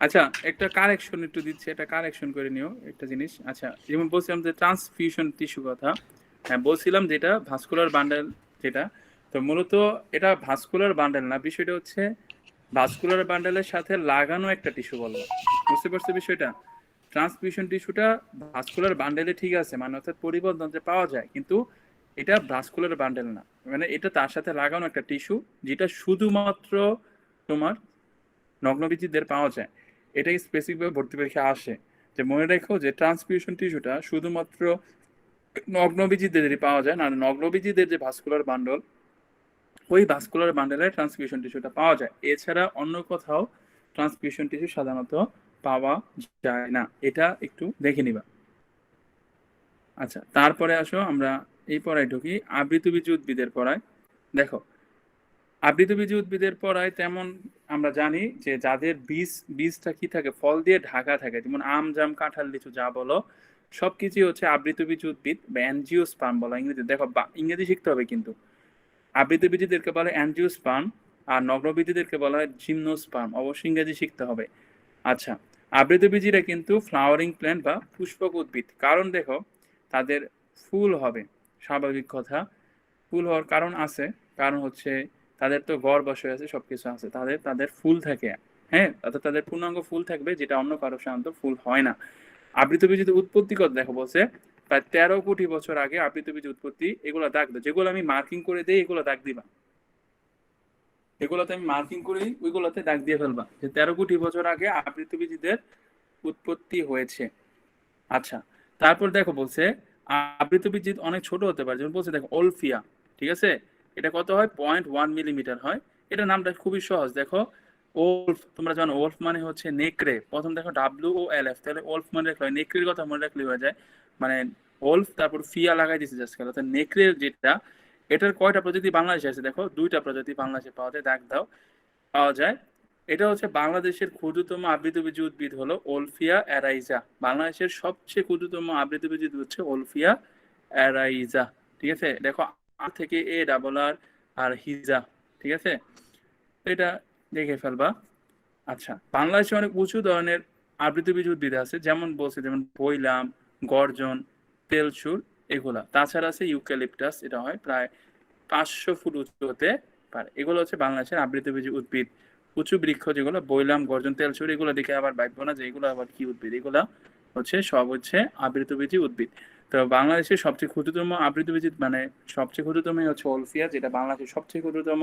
আচ্ছা, একটা কারেকশন একটু দিচ্ছি, এটা কারেকশন করে নিও একটা জিনিস। আচ্ছা, যেমন বলছিলাম যে ট্রান্সফিউশন টিস্যু কথা, হ্যাঁ বলছিলাম যেটা ভাস্কুলার বান্ডেল যেটা, তো মূলত এটা ভাস্কুলার বান্ডেল না, বিষয়টা হচ্ছে ভাস্কুলার বান্ডেলের সাথে লাগানো একটা টিস্যু বলবো। বুঝতে পারছো বিষয়টা? ট্রান্সফিউশন টিস্যুটা ভাস্কুলার বান্ডেলে ঠিক আছে, মানে অর্থাৎ পরিবর্তনতে পাওয়া যায়, কিন্তু এটা ভাস্কুলার বান্ডেল না, মানে এটা তার সাথে লাগানো একটা টিস্যু যেটা শুধুমাত্র তোমার নগ্নবীজীদের পাওয়া যায়। এটাই স্পেসিফিকভাবে ভর্তি পরীক্ষা আসে, যে মনে রেখো যে ট্রান্সফিউশন টিস্যুটা শুধুমাত্র নগ্নবীজীদেরই পাওয়া যায় না, নগ্নবীজীদের যে ভাস্কুলার বান্ডল, ওই ভাস্কুলার বান্ডেলের ট্রান্সফিউশন টিস্যুটা পাওয়া যায়। এছাড়া অন্য কোথাও ট্রান্সফিউশন টিস্যু সাধারণত পাওয়া যায় না, এটা একটু দেখে নিবা। আচ্ছা, তারপরে আসো আমরা এই পড়ায় ঢুকি, আবৃতবীজী উদ্ভিদের পড়ায়। দেখো, আবৃতবীজী উদ্ভিদের পড়ায় তেমন আমরা জানি যে যাদের বীজটা কি থাকে, ফল দিয়ে ঢাকা থাকে, যেমন আম জাম কাঁঠাল লিচু যা বলো সবকিছুই হচ্ছে আবৃতবীজী উদ্ভিদ বা অ্যানজিওস্পার্ম বলা ইংরেজি। দেখো ইংরেজি শিখতে হবে কিন্তু। আবৃতবীজীদেরকে বলা হয় অ্যানজিওস্পার্ম, আর নগ্নবীজীদেরকে বলা হয় জিমনোস্পার্ম, অবশ্যই ইংরেজি শিখতে হবে। আচ্ছা, আবৃতবীজীরা কিন্তু ফ্লাওয়ারিং প্ল্যান্ট বা পুষ্পক উদ্ভিদ, কারণ দেখো তাদের ফুল হবে, স্বাভাবিক কথা। ফুল হওয়ার কারণ আছে, কারণ হচ্ছে তাদের তো গর্ভাশয় আছে, সবকিছু আছে, তাদের তাদের ফুল থাকে। হ্যাঁ, অর্থাৎ তাদের পূর্ণাঙ্গ ফুল থাকবে, যেটা অন্য কারো সাধারণত ফুল হয় না। আবৃতবীজের উৎপত্তি কথা দেখো, বলছে প্রায় 13 কোটি বছর আগে আবৃতবীজ উৎপত্তি। এগুলো দাগ দাও, যেগুলো আমি মার্কিং করে দিই এগুলো দাগ দিবা, এগুলোতে আমি মার্কিং করি ওইগুলোতে দাগ দিয়ে ফেলবা, যে 13 কোটি বছর আগে আবৃতবীজীদের উৎপত্তি হয়েছে। আচ্ছা, তারপর দেখো বলছে আবৃতবীজ অনেক ছোট হতে পারে, যেমন বলছে দেখো ওলফিয়া, ঠিক আছে, এটা কত হয় 0.1 মিলিমিটার হয়। এটা নামটা খুবই সহজ, দেখো ওলফ, তোমরা জানো ওলফ মানে হচ্ছে নেকড়ে, প্রথম দেখো WOLF, তাহলে ওলফ মানে রাখলে নেকড়ের কথা মনে রাখলে হয়ে যায়, মানে ওলফ তারপর ফিয়া লাগাই দিচ্ছে জাস্ট, অর্থাৎ নেকড়ের যেটা, এটার কয়টা প্রজাতি বাংলাদেশে আছে দেখো, 2টা প্রজাতি বাংলাদেশে পাওয়া যায়, দেখ দাও পাওয়া যায়। এটা হচ্ছে বাংলাদেশের ক্ষুদ্রতম আবৃতবীজী উদ্ভিদ হলো ওলফিয়া অ্যারাইজা। বাংলাদেশের সবচেয়ে ক্ষুদ্রতম আবৃতবীজী উদ্ভিদ হচ্ছে ওলফিয়া অ্যারাইজা। ঠিক আছে, দেখো আর থেকে এ ডাবল আর আর হিজা, ঠিক আছে, এটা দেখে ফেলবা। আচ্ছা, বাংলাদেশে অনেক উঁচু ধরনের আবৃতবীজী উদ্ভিদ আছে, যেমন বলছে যেমন বৈলাম, গর্জন, তেলসুর, এগুলা। তাছাড়া আছে ইউক্যালিপটাস, এটা হয় প্রায় 500 ফুট উঁচু হতে পারে। এগুলো হচ্ছে বাংলাদেশের আবৃতবীজী উদ্ভিদ। উঁচু বৃক্ষ যেগুলো বৈলাম, গর্জন, তেলসুর, এগুলো দেখে আবার ভাববো না যে এগুলো আবার কি উদ্ভিদ, এগুলা হচ্ছে সব হচ্ছে আবৃতবীজী উদ্ভিদ। তো বাংলাদেশের সবচেয়ে ক্ষুদ্রতম আবৃতবীজী মানে সবচেয়ে ক্ষুদ্রতম হচ্ছে ওলফিয়া, যেটা বাংলাদেশের সবচেয়ে ক্ষুদ্রতম।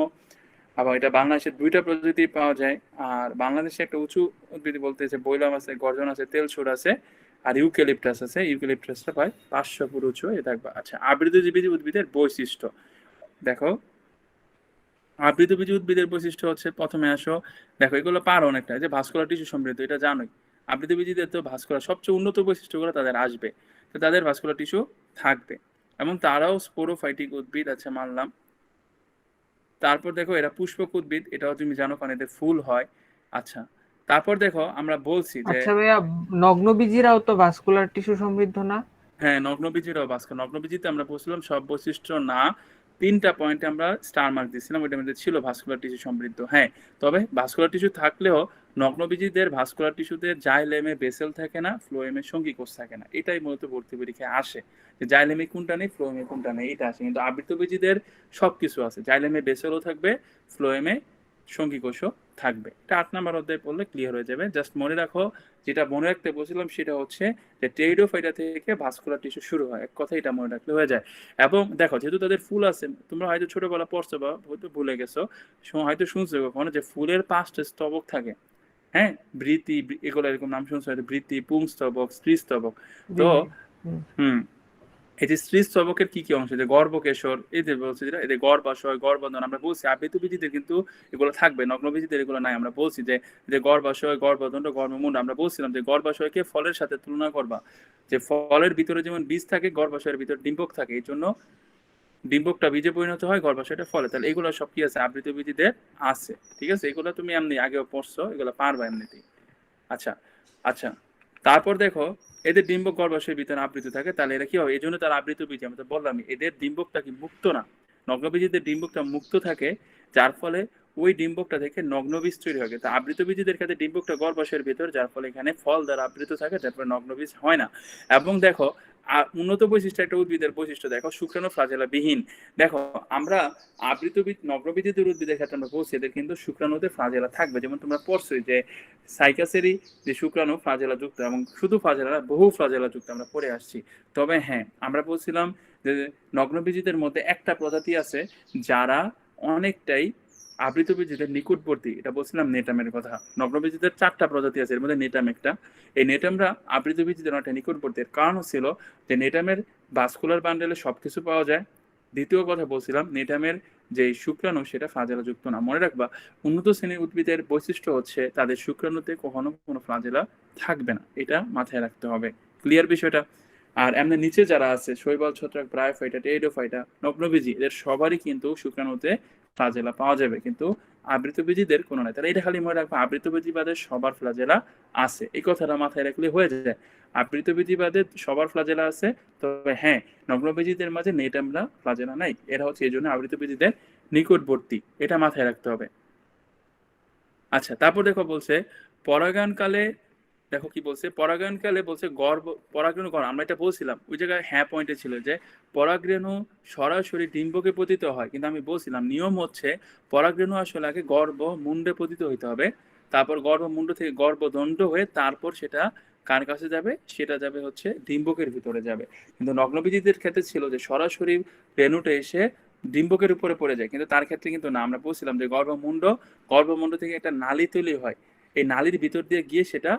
আবার এটা বাংলাদেশের 2টা প্রজাতি পাওয়া যায়। আর বাংলাদেশে একটা উঁচু উদ্ভিদ বলতে যে বৈলাম আছে, গর্জন আছে, তেলসুর আছে, আর ইউক্যালিপটাস আছে। ইউক্যালিপটাসটা প্রায় 500 ফুট উঁচু হয়ে থাকবে। আচ্ছা, আবৃতজীবী উদ্ভিদের বৈশিষ্ট্য দেখো, আবৃতবীজী উদ্ভিদের বৈশিষ্ট্য হচ্ছে, প্রথমে আসো দেখো এগুলো পারো অনেকটা, যে ভাস্কুলার টিস্যু সমৃদ্ধ, এটা জানোই। আবৃতবীজীদের তো ভাস্কুলার সবচেয়ে উন্নত বৈশিষ্ট্যগুলো তাদের আসবে, তো তাদের ভাস্কুলার টিস্যু থাকবে, এবং তারাও স্পোরোফাইটিক উদ্ভিদ, আছে মানলাম। তারপর দেখো এরা পুষ্পক উদ্ভিদ, এটাও তুমি জানো কারণ এদের ফুল হয়। আচ্ছা, তারপর দেখো আমরা বলছি যে আচ্ছা ভাইয়া, নগ্নবীজিরাও তো ভাস্কুলার টিস্যু সমৃদ্ধ না? হ্যাঁ, নগ্নবীজীরাও ভাস্কর। নগ্নবীজীতে আমরা বলছিলাম সব বৈশিষ্ট্য না, 3টা পয়েন্টে আমরা স্টার মার্ক দিয়েছিলাম, ওইটার মধ্যে ছিল ভাস্কুলার টিস্যু সমৃদ্ধ। হ্যাঁ, তবে ভাস্কুলার টিস্যু থাকলেও নগ্নবীজীদের ভাস্কুলার টিস্যুতে জাইলেমে বেসেল থাকে না, ফ্লোয়েমে সঙ্গী কোষ থাকে না, এটাই মূলত ভর্তি পরীক্ষায় আসে, যে জাইলেমে কোনটা নেই, ফ্লোয়েমে কোনটা নেই, এটা আসে। কিন্তু আবৃতবীজীদের সবকিছু আছে, জাইলেমে বেসেলও থাকবে, ফ্লোয়েমে সঙ্গী কোষও থাকবে। এটা 8 নম্বর অধ্যায় পড়লে ক্লিয়ার হয়ে যাবে। জাস্ট মনে রাখো, যেটা মনে রাখতে বলছিলাম সেটা হচ্ছে যে টেরিডোফাইটা থেকে ভাস্কুলার টিস্যু শুরু হয়, এক কথা এটা মনে রাখলে হয়ে যায়। এবং দেখো যেহেতু তাদের ফুল আছে, তোমরা হয়তো ছোটবেলা পড়ছো বা হয়তো ভুলে গেছো, হয়তো শুনছো কখনো যে ফুলের 5টা স্তবক থাকে। হ্যাঁ, বৃতি, এগুলো এরকম নাম শুনছো হয়তো, বৃতি, পুংস্তবক, স্ত্রীস্তবক। জি তো জি। হুম। হুম, এই যে স্ত্রীস্তবকের কি কি অংশ, যে গর্ভকেশর, এই যে বলছি যেটা, এদের গর্ভাশয়, গর্ভধারণ, আমরা বলছি আবৃতবীজীদের কিন্তু এগুলো থাকবে, নগ্নবীজীদের এগুলো নাই। আমরা বলছি যে যে গর্ভাশয়, গর্ভদণ্ড, গর্ভমুণ্ড, আমরা বলছিলাম যে গর্ভাশয়কে ফলের সাথে তুলনা করবা, যে ফলের ভিতরে যেমন বীজ থাকে, গর্ভাশয়ের ভিতরে ডিম্বক থাকে, এই জন্য ডিম্বকটা বীজে পরিণত হয়, গর্ভাশয়টা ফলে। তাহলে এগুলো সব কি আছে, আবৃতবীজীদের আছে। ঠিক আছে, এগুলো তুমি এমনি আগেও পড়ছো, এগুলো পারবা এমনিতেই। আচ্ছা, আচ্ছা, তারপর দেখো এদের ডিম্বক গর্ভাশয়ের ভিতরে আবৃত থাকে, তাহলে এরা কি হবে, এই জন্য তারা আবৃত বীজ। আমি তো বললাম এদের ডিম্বকটা কি মুক্ত না, নগ্নবীজিদের ডিম্বকটা মুক্ত থাকে, যার ফলে ওই ডিম্বকটা থেকে নগ্নবীজ তৈরি হয়। কিন্তু আবৃতবীজিদের ক্ষেত্রে ডিম্বকটা গর্ভাশয়ের ভিতর, যার ফলে এখানে ফল দ্বারা আবৃত থাকে, যার ফলে নগ্নবীজ হয় না। এবং দেখো উন্নত বৈশিষ্ট্য একটা উদ্ভিদের বৈশিষ্ট্য দেখো, শুক্রাণু ফ্লাজেলা বিহীন। দেখো আমরা নগ্নবীজিদের উদ্ভিদের ক্ষেত্রে আমরা বলছি এদের কিন্তু শুক্রাণুতে ফ্লাজেলা থাকবে, যেমন তোমরা পড়ছোই যে সাইকাসেরই যে শুক্রাণু ফ্লাজেলা যুক্ত, এবং শুধু ফ্লাজেলা বহু ফ্লাজেলা যুক্ত আমরা পড়ে আসছি। তবে হ্যাঁ, আমরা বলছিলাম যে নগ্নবীজিদের মধ্যে একটা প্রজাতি আছে যারা অনেকটাই আবৃতবীজিদের নিকটবর্তী, এটা বলছিলাম নেটামের কথা। নগ্নবীজিদের 4টা প্রজাতি আছে, এর মধ্যে নেটাম একটা। এই নেটামরা আবৃতবীজিদের অনেকটা নিকটবর্তী। এর কারণ ছিল যে নেটামের ভাস্কুলার বান্ডেলে সবকিছু পাওয়া যায়। দ্বিতীয় কথা বলছিলাম নেটামের যে শুক্রাণু সেটা ফ্লাজেলা যুক্ত না। মনে রাখবা, উন্নত শ্রেণীর উদ্ভিদের বৈশিষ্ট্য হচ্ছে তাদের শুক্রাণুতে কখনো কোনো ফ্লাজেলা থাকবে না, এটা মাথায় রাখতে হবে। ক্লিয়ার বিষয়টা? আর এমনি নিচে যারা আছে শৈবাল, ছত্রাক, ব্রায়োফাইটা, টেরিডোফাইটা, নগ্নবীজি, এদের সবারই কিন্তু শুক্রাণুতে ফ্লাজেলা পাওয়া যাবে, কিন্তু আবৃতবীজিদের কোনো নাই। তাহলে এটা খালি মনে রাখবো, আবৃতবীজিবাদের সবার ফ্লাজেলা আছে, এই কথাটা মাথায় রাখলে হয়ে যায়। আবৃতবীজিবাদের সবার ফ্লাজেলা আছে, তবে হ্যাঁ, নগ্নবীজিদের মাঝে নেটামরা ফ্লাজেলা নাই, এরা হচ্ছে এই জন্য আবৃতবীজিদের নিকটবর্তী, এটা মাথায় রাখতে হবে। আচ্ছা, তারপর দেখো বলছে পরাগায়নকালে, দেখো কি বলছে, পরাগায়নকালে বলছে পরাগরেণু গড়, আমরা এটা বলছিলাম ওই জায়গায় হ্যাঁ পয়েন্টে ছিল যে পরাগরেণু সরাসরি ডিম্বকে পতিত হয়, কিন্তু আমি বলছিলাম নিয়ম হচ্ছে পরাগরেণু আসলে আগে গর্ভ মুন্ডে পতিত হইতে হবে, তারপর গর্ভমুণ্ড থেকে গর্ভদণ্ড হয়ে তারপর সেটা কার কাছে যাবে, সেটা যাবে হচ্ছে ডিম্বকের ভিতরে যাবে। কিন্তু নগ্নবীজিদের ক্ষেত্রে ছিল যে সরাসরি রেণুটা এসে ডিম্বকের উপরে পড়ে যায়, কিন্তু তার ক্ষেত্রে কিন্তু না। আমরা বলছিলাম যে গর্ভমুণ্ড থেকে একটা নালী তৈরি হয়, এই নালীর ভিতর দিয়ে গিয়ে সেটা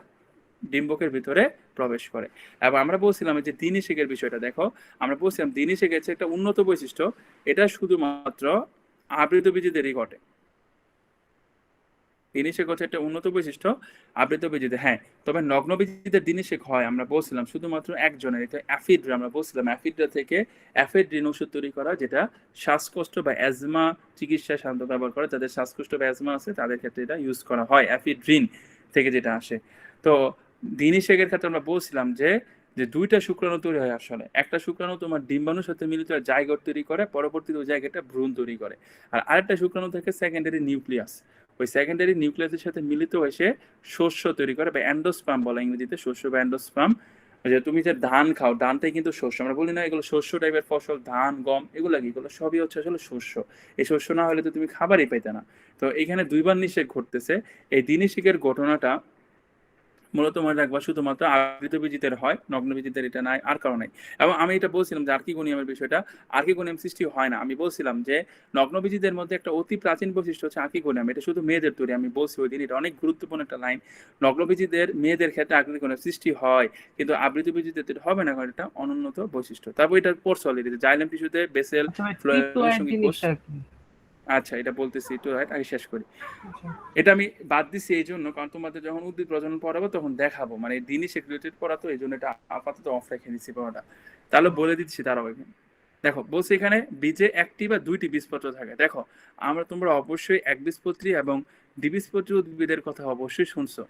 ডিম্বকের ভিতরে প্রবেশ করে। এবং আমরা বলছিলাম যে দিনিশেকের বিষয়টা দেখো, আমরা বলছিলাম দিনিশেক হচ্ছে একটা উন্নত বৈশিষ্ট্য, এটা শুধুমাত্র আবৃতবীজিদেরই ঘটে। দিনিশেক হচ্ছে একটা উন্নত বৈশিষ্ট্য আবৃতবীজিদের, হ্যাঁ। তবে নগ্নবীজিদের দিনিশেক হয়, আমরা বলছিলাম শুধুমাত্র একজনের, এটা অ্যাফিড্রা। আমরা বলছিলাম অ্যাফিড্রা থেকে অ্যাফেড্রিন ওষুধ তৈরি করা, যেটা শ্বাসকষ্ট বা অ্যাজমা চিকিৎসায় সাধারণত ব্যবহার করে। যাদের শ্বাসকষ্ট বা অ্যাজমা আছে তাদের ক্ষেত্রে এটা ইউজ করা হয়, অ্যাফিড্রিন থেকে যেটা আসে। তো দিনিশেকের ক্ষেত্রে আমরা বলছিলাম যে যে 2টা শুক্রাণু তৈরি হয় আসলে, একটা শুক্রাণু তোমার ডিম্বাণুর সাথে মিলিত হয় জাইগোট তৈরি করে, পরবর্তীতে ওই জায়গাটা ভ্রূণ তৈরি করে। আর আরেকটা শুক্রাণু থেকে সেকেন্ডারি নিউক্লিয়াস, ওই সেকেন্ডারি নিউক্লিয়াসের সাথে মিলিত হয়ে সে শস্য তৈরি করে, বা অ্যান্ডোস্পার্ম বলে ইংরেজিতে, শস্য বা অ্যান্ডোস্পার্ম। যে তুমি যে ধান খাও, ধানটাই কিন্তু শস্য, আমরা বলি না এগুলো শস্য টাইপের ফসল, ধান গম এগুলো কি, এগুলো সবই হচ্ছে আসলে শস্য। এই শস্য না হলে তো তুমি খাবারই পাইতে না। তো এখানে 2বার নিষেক ঘটতেছে। এই দ্বিনিষেকের ঘটনাটা মূলত মনে রাখবা শুধুমাত্র আবৃতবীজিদের হয়, নগ্নবীজিদের এটা নাই, আর কারণ নাই। এবং আমি এটা বলছিলাম যে আর্কিগোনিয়ামের বিষয়টা, আর্কিগোনিয়াম সৃষ্টি হয় না। আমি বলছিলাম যে নগ্নবীজিদের মধ্যে একটা অতি প্রাচীন বৈশিষ্ট্য হচ্ছে আর্কিগোনিয়াম, এটা শুধু মেয়েদের তৈরি। আমি বলছি ওই দিন, এটা অনেক গুরুত্বপূর্ণ একটা লাইন। নগ্নবীজিদের মেয়েদের ক্ষেত্রে আর্কিগোনিয়াম সৃষ্টি হয়, কিন্তু আবৃতবীজিদের হবে না, কারণ এটা অনুন্নত বৈশিষ্ট্য। তারপর এটা পড়ছে অলরেডি, জাইলেম টিস্যুতে বেসেল আচ্ছা ভাই, ফ্লোয়েম ট্রিপ্লয়েড সঙ্গী কোষ। জিনিসটা কি? আচ্ছা, এটা বলতেছি একটু, রাইট, আগে শেষ করি। আচ্ছা। এটা আমি বাদ দিছি এই জন্য, কারণ তোমাদের যখন উদ্ভিদ প্রজনন পড়াবো তখন দেখাবো, মানে দিনই সে রিলেটেড পড়া, তো এই জন্য এটা আপাতত অফ রেখে দিচ্ছি পড়াটা। তাহলে বলে দিচ্ছি তারাও এখানে। দেখো বলছে এখানে বীজে একটি বা 2টি বীজপত্র থাকে। দেখো তোমরা অবশ্যই একবীজপত্রী এবং দ্বিবীজপত্রী উদ্ভিদের কথা অবশ্যই শুনছো।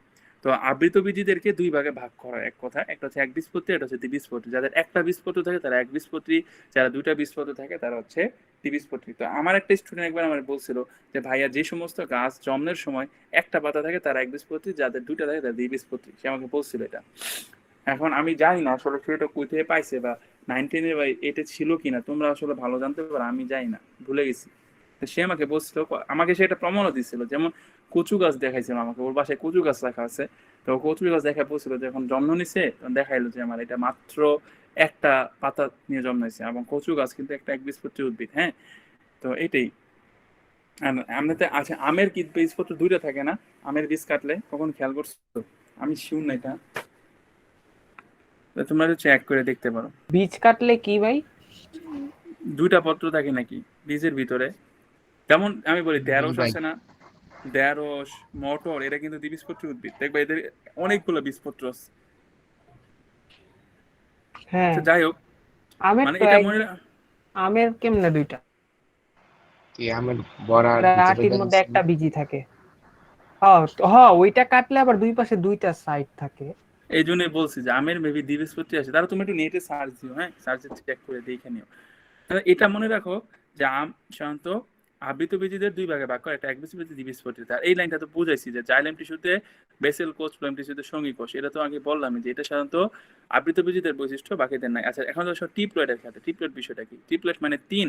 তো আবৃতবীজীদেরকে 2 ভাগে ভাগ করা, এক কথা, একটা হচ্ছে একবীজপত্রী, একটা হচ্ছে দ্বিবীজপত্রী। যাদের একটা বীজপত্র থাকে তারা একবীজপত্রী, যারা 2টা বীজপত্র থাকে তারা হচ্ছে দ্বিবীজপত্রী। তো আমার একটা স্টুডেন্ট একবার আমার বলছিল যে ভাইয়া, যে সমস্ত গাছ জন্মের সময় একটা পাতা থাকে তারা একবীজপত্রী, যাদের 2টা থাকে তারা দ্বিবীজপত্রী। সে আমাকে বলছিল এটা। এখন আমি জানি না আসলে সেটা কই থেকে পাইছে, বা 9-10 বা 8-এ ছিল কিনা, তোমরা আসলে ভালো জানতে পারো, আমি জানি না, ভুলে গেছি। তো সে আমাকে বলছিল, আমাকে সে একটা প্রমাণও দিচ্ছিল, যেমন কচু গাছ দেখাইছিল আমাকে, ওর বাসায় কচু গাছ রাখা আছে। তো কচু গাছ দেখা বলছিল যখন জন্ম নিছে, তখন দেখাইলো যে আমার এটা মাত্র একটা পাতা নিয়ে জন্মাইছে, এবং কচু গাছ কিন্তু একটা একবীজপত্রী উদ্ভিদ, হ্যাঁ। তো এটাই। এমনিতে আছে আমের কি বীজপত্র 2টা থাকে না? আমের বীজ কাটলে কখন খেয়াল করছো? আমি শিওর না এটা, তোমরা একটু চেক করে দেখতে পারো। বীজ কাটলে কি ভাই? 2টা পত্র থাকে নাকি বীজের ভিতরে? যেমন আমি বলি জি ঢেঁড়স ভাই। আছে না, ঢেঁড়স, মটর, এরা কিন্তু দ্বিবীজপত্রী উদ্ভিদ, দেখবে এদের অনেকগুলো বীজপত্র আছে। হ্যাঁ, আচ্ছা যাই হোক, আমের মানে তো এটা এক, মনে আমের কেমনে 2টা? কি আমের বড়ার ভিতরে আটির মধ্যে দিচ্ছি। একটা বীজই থাকে। হ্যাঁ হ্যাঁ, ওইটা কাটলে আবার 2 পাশে 2টা সাইড থাকে। এই জন্যই বলছি যে আমের মেবি দ্বিবীজপত্রী আছে, তারা তুমি একটু নেটে সার্চ দিও, হ্যাঁ, সার্চে চেক করে দেখে নিও। তাহলে এটা মনে রাখো যে আম সাধারণত আবৃতবীজীদের দুই ভাগে ভাগ করে, একটা একবীজপত্রী দ্বিবীজপত্রী। আর এই লাইনটা তো বুঝাইছি যে জাইলেম টিস্যুতে বেসেল কোষ, ফ্লোয়েম টিস্যুতে সঙ্গী কোষ, এটা তো আগে বললামই যে এটা সাধারণত আবৃতবীজীদের বৈশিষ্ট্য, বাকিদের নাই। আচ্ছা, এখন দেখো টিপ্লয়েডের ক্ষেত্রে টিপ্লয়েড বিষয়টা কি? টিপ্লয়েড মানে তিন।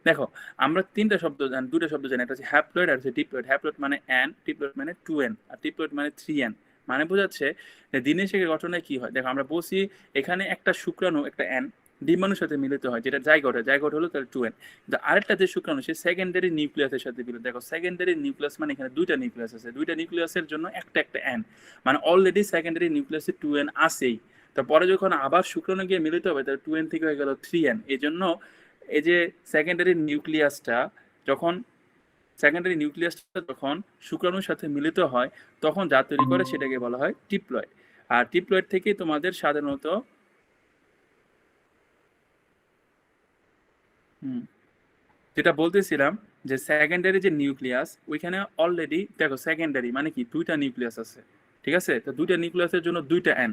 দেখো আমরা তিনটা শব্দ জানি, দুটো শব্দ জানি, একটা হচ্ছে হ্যাপ্লয়েড আর হচ্ছে ডিপ্লয়েড। হ্যাপ্লয়েড মানে এন, টিপ্লয়েড মানে 2n, আর টিপ্লয়েড মানে 3n। মানে বোঝাচ্ছে যে দিনের শেষের ঘটনায় কি হয়। দেখো আমরা বলছি এখানে একটা শুক্রাণু, একটা এন ডিম্বাণুর সাথে মিলিত হয়, যেটা জাইগোট হয়, জাইগোট হলো তাহলে 2n। কিন্তু আরেকটা যে শুক্রাণু সে সেকেন্ডারি নিউক্লিয়াসের সাথে মিলিত। দেখো সেকেন্ডারি নিউক্লিয়াস মানে এখানে দুইটা নিউক্লিয়াস আছে, দুইটা নিউক্লিয়াসের জন্য একটা একটা এন, মানে অলরেডি সেকেন্ডারি নিউক্লিয়াসে 2n আসেই। তারপরে যখন আবার শুক্রাণু গিয়ে মিলিত হবে তাহলে 2n থেকে হয়ে গেল 3n। এই জন্য এই যে সেকেন্ডারি নিউক্লিয়াসটা যখন শুক্রাণুর সাথে মিলিত হয় তখন যা তৈরি করে সেটাকে বলা হয় টিপ্লয়েড। আর টিপ্লয়েড থেকে তোমাদের সাধারণত যেটা বলতেছিলাম যে সেকেন্ডারি যে নিউক্লিয়াস ওইখানে অলরেডি দেখো সেকেন্ডারি মানে কি দুইটা নিউক্লিয়াস আছে, ঠিক আছে? তো দুইটা নিউক্লিয়াসের জন্য দুইটা এন,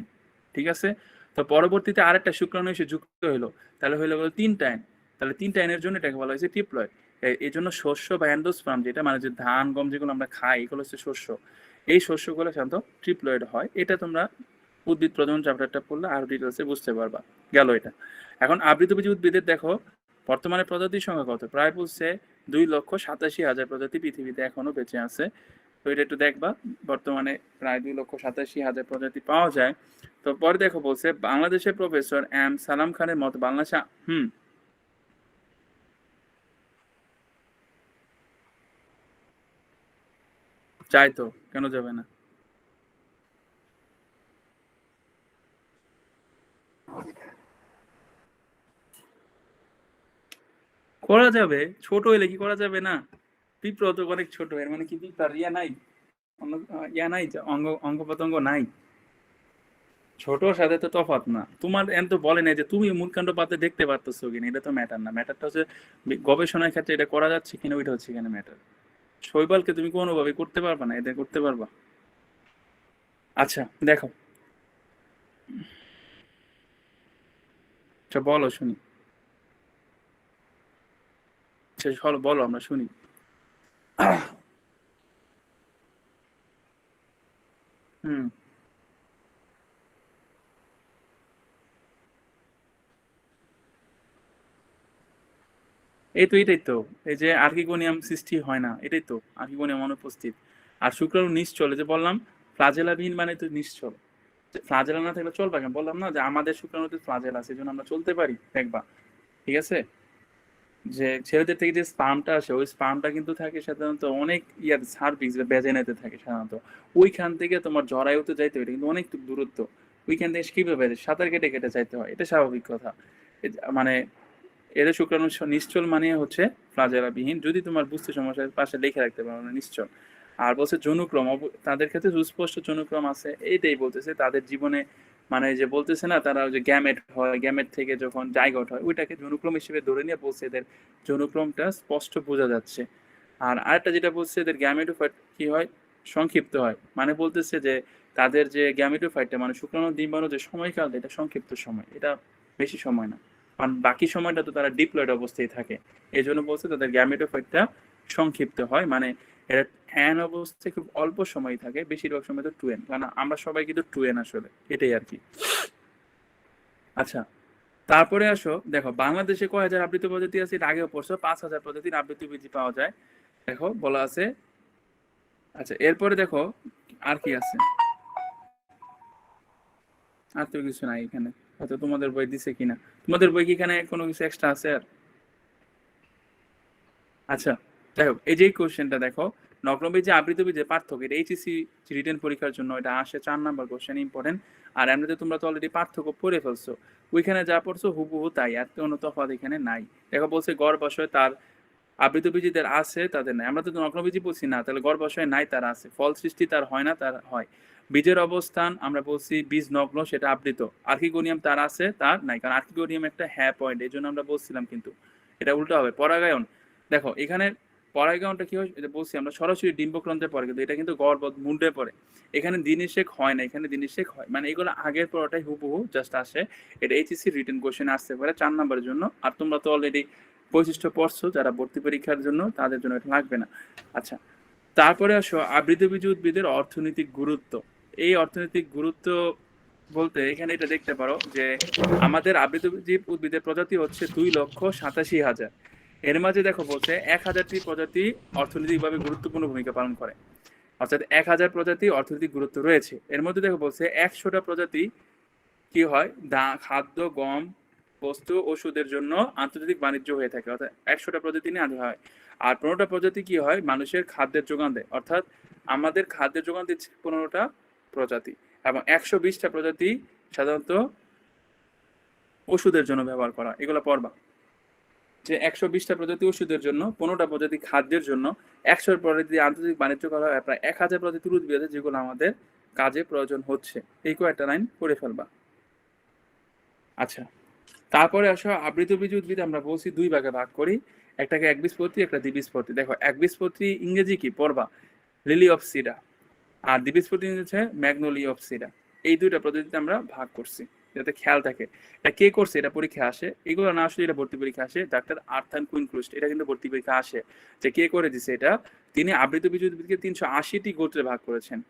ঠিক আছে? তো পরবর্তীতে আরেকটা শুক্রাণু এসে যুক্ত হলো, তাহলে হইলো তিনটা এন। তাহলে তিনটা এনের জন্য এটাকে বলা হয়েছে টিপ্লয়েড। এই জন্য শস্য বা এন্ডোস্পার্ম, যেটা মানে যে ধান গম যেগুলো আমরা খাই এগুলো হচ্ছে শস্য, এই শস্যগুলো সাধারণত ট্রিপ্লয়েড হয়। এটা তোমরা উদ্ভিদ প্রজনন চ্যাপ্টারটা পড়লে আরো ডিটেলসে বুঝতে পারবা। গেল এটা। এখন আবৃতবীজী উদ্ভিদের দেখো বর্তমানে প্রজাতির সংখ্যা কত? প্রায় বলছে 2,87,000 প্রজাতি পৃথিবীতে এখনো বেঁচে আছে। তো এটা একটু দেখবা, বর্তমানে প্রায় 2,87,000 প্রজাতি পাওয়া যায়। তো পরে দেখো বলছে বাংলাদেশের প্রফেসর এম সালাম খানের মত বাংলাদেশে চাই তো, কেন যাবে না? করা যাবে, ছোট হইলে কি করা যাবে না? পিঁপড়া তো অনেক ছোট, এর মানে কি পিঁপড়ার ইয়া নাই, ইয়া নাই, অঙ্গ অঙ্গ প্রত্যঙ্গ নাই? ছোটর সাথে তো তফাৎ না। তোমার এন তো বলে নাই যে তুমি মূলকাণ্ড পাতে দেখতে পারতেছো কিনা, এটা তো ম্যাটার না। ম্যাটারটা হচ্ছে গবেষণার ক্ষেত্রে এটা করা যাচ্ছে কিনা, ওইটা হচ্ছে এখানে ম্যাটার। শৈবালকে তুমি কোনোভাবে করতে পারবা না, এটা করতে পারবা? আচ্ছা দেখো, আচ্ছা বলো শুনি, আচ্ছা চলো বলো আমরা শুনি। হুম, এটাই তো, এই যে আর্কিগোনিয়াম সৃষ্টি হয় না, এটাই তো আর্কিগোনিয়াম অনুপস্থিত। আর শুক্রাণু নিশ্চল, এই যে বললাম ফ্লাজেলাবিহীন মানে তো নিশ্চল। ফ্লাজেলা না থাকলে চলবে কেন? বললাম না যে আমাদের শুক্রাণুতে ফ্লাজেলা আছে, এই জন্য আমরা চলতে পারি, দেখবা। ঠিক আছে? যে ছেলেদের থেকে যে স্পার্মটা আসে ওই স্পার্মটা কিন্তু থাকে সাধারণত অনেক ইয়ার সার্ভিক্স বা ভ্যাজাইনাতে থাকে সাধারণত। ওইখান থেকে তোমার জরায়ুতে যাইতে হয়, এটা কিন্তু অনেক দূরত্ব। ওইখান থেকে কিভাবে সাঁতার কেটে কেটে যাইতে হয়, এটা স্বাভাবিক কথা। মানে এদের শুক্রাণু নিশ্চল মানে হচ্ছে ফ্লাজেলাবিহীন। যদি তোমার বুঝতে সমস্যার পাশে লিখে রাখতে পারো না নিশ্চল। আর বলছে যৌনক্রম, তাদের ক্ষেত্রে সুস্পষ্ট যৌনক্রম আছে, এইটাই বলতেছে তাদের জীবনে। মানে যে বলতেছে না তারা যে গ্যামেট হয়, গ্যামেট থেকে যখন জাইগোট হয় ওইটাকে যৌনক্রম হিসেবে ধরে নিয়ে বলছে এদের যৌনক্রমটা স্পষ্ট বোঝা যাচ্ছে। আর আরেকটা যেটা বলছে এদের গ্যামেটোফাইট কি হয়, সংক্ষিপ্ত হয়। মানে বলতেছে যে তাদের যে গ্যামেটোফাইটটা মানে শুক্রাণু ডিম্বাণু যে সময়কাল, এটা সংক্ষিপ্ত সময়, এটা বেশি সময় না। কারণ বাকি সময়টা তো তারা ডিপ্লয়েড অবস্থায় থাকে, এই জন্য বলছে তাদের গ্যামেটোফাইটটা সংক্ষিপ্ত হয়। মানে এটা অ্যান অবস্থায় খুব অল্প সময় থাকে, বেশিরভাগ সময় তো 2n, কারণ আমরা সবাই কিন্তু 2n আসলে, এটাই আর কি। আচ্ছা, তারপরে আসো দেখো বাংলাদেশে কয় হাজার আবৃত প্রজাতি আছে, এটা আগেও পড়ছো, 5,000 প্রজাতির আবৃত বীজি পাওয়া যায়, দেখো বলা আছে। আচ্ছা এরপরে দেখো আর কি আছে, আর তো কিছু নাই এখানে, হয়তো তোমাদের বই দিছে কিনা। তোমাদের বই কি এখানে কোনো কিছু এক্সট্রা আছে আর? আচ্ছা যাই হোক, এই যে কোশ্চেনটা দেখো, নগ্নবীজ যে আবৃত বীজের পার্থক্য, এটা এইচএসসি রিটেন পরীক্ষার জন্য এটা আসে 4 নাম্বার কোশ্চেন, ইম্পর্টেন্ট। আর এমনিতে তোমরা তো অলরেডি পার্থক্য পড়ে ফেলছো, ওইখানে যা পড়ছো হুবহু তাই, আর কোনো তফাৎ এখানে নাই। দেখো বলছে গর্ভাশয় তার আবৃত বীজিদের আছে, তাদের নাই। আমরা তো নগ্নবীজি বলছি না, তাহলে গর্ভাশয় নাই তার আছে। ফল সৃষ্টি তার হয় না, তার হয়। বীজের অবস্থান আমরা বলছি বীজ নগ্ন, সেটা আবৃত। আর্কিগোনিয়াম তার আছে, তার নাই, কারণ আর্কিগোনিয়াম একটা হ্যাঁ পয়েন্ট, এই জন্য আমরা বলছিলাম, কিন্তু এটা উল্টো হবে। পরাগায়ন দেখো এখানে পরাগায়নটা কি হয়, এটা বলছি আমরা সরাসরি ডিম্বক্রান্তে পড়ে, কিন্তু এটা কিন্তু গর্ভ মুন্ডে পড়ে। এখানে দিনিশেক হয় না, এখানে দিনিশেক হয়। মানে এগুলো আগের পড়াটাই হুবহু জাস্ট আসে। এটা এইচএসসি রিটেন কোশ্চেন আসতে পারে 4 নম্বরের জন্য। আর তোমরা তো অলরেডি বৈশিষ্ট্য পড়ছো যারা ভর্তি পরীক্ষার জন্য, তাদের জন্য এটা লাগবে না। আচ্ছা, তারপরে আসো আবৃতবীজী উদ্ভিদের অর্থনৈতিক গুরুত্ব। এই অর্থনৈতিক গুরুত্ব বলতে এখানে এটা দেখতে পারো যে আমাদের আবৃতবীজী উদ্ভিদের প্রজাতি হচ্ছে 2,87,000। এর মাঝে দেখো বলছে 1,000টি প্রজাতি অর্থনৈতিকভাবে গুরুত্বপূর্ণ ভূমিকা পালন করে, অর্থাৎ 1,000 প্রজাতি অর্থনৈতিক গুরুত্ব রয়েছে। এর মধ্যে দেখো বলছে 100টা প্রজাতি কি হয়, খাদ্য, গম, বস্তু, ওষুধের জন্য আন্তর্জাতিক বাণিজ্য হয়ে থাকে, অর্থাৎ 100টা প্রজাতি নিয়ে আনা হয়। আর 15টা প্রজাতি কি হয়, মানুষের খাদ্যের যোগান দেয়, অর্থাৎ আমাদের খাদ্যের যোগান দিচ্ছে 15টা প্রজাতি। এবং 120টা প্রজাতি সাধারণত ওষুধের জন্য ব্যবহার করা। এগুলো পড়বা যে 120টা প্রজাতি ওষুধের জন্য, 15টা প্রজাতি খাদ্যের জন্য, 100 প্রজাতি আন্তর্জাতিক বাণিজ্য করা হয়, প্রায় 1,000 প্রজাতির উদ্ভিদ আছে যেগুলো আমাদের কাজে প্রয়োজন হচ্ছে। এই কয়েকটা লাইন করে ফেলবা। আচ্ছা, তারপরে আসো আবৃতবীজী উদ্ভিদ আমরা বলছি দুই ভাগে ভাগ করি, একটাকে একবীজপত্রী, একটা দ্বিবীজপত্রী। দেখো একবীজপত্রী ইংরেজি কি পড়বা, লিলি অফ সিডা, আর দ্বিবীজপত্রী হচ্ছে ম্যাগনোলিয়া অফ সিডা। এই দুইটা পদ্ধতিতে আমরা ভাগ করছি, যাতে খেয়াল থাকে। এটা কে করছে, এটা পরীক্ষা আসে, এগুলো না আসলে এটা ভর্তি পরীক্ষা আসে। ডাক্তার আর্থান কুইনক্রুস্ট, এটা কিন্তু ভর্তি পরীক্ষা আসে যে কে করে দিছে এটা। তিনি আবৃতবীজী উদ্ভিদকে 380টি গোত্রে ভাগ করেছেন।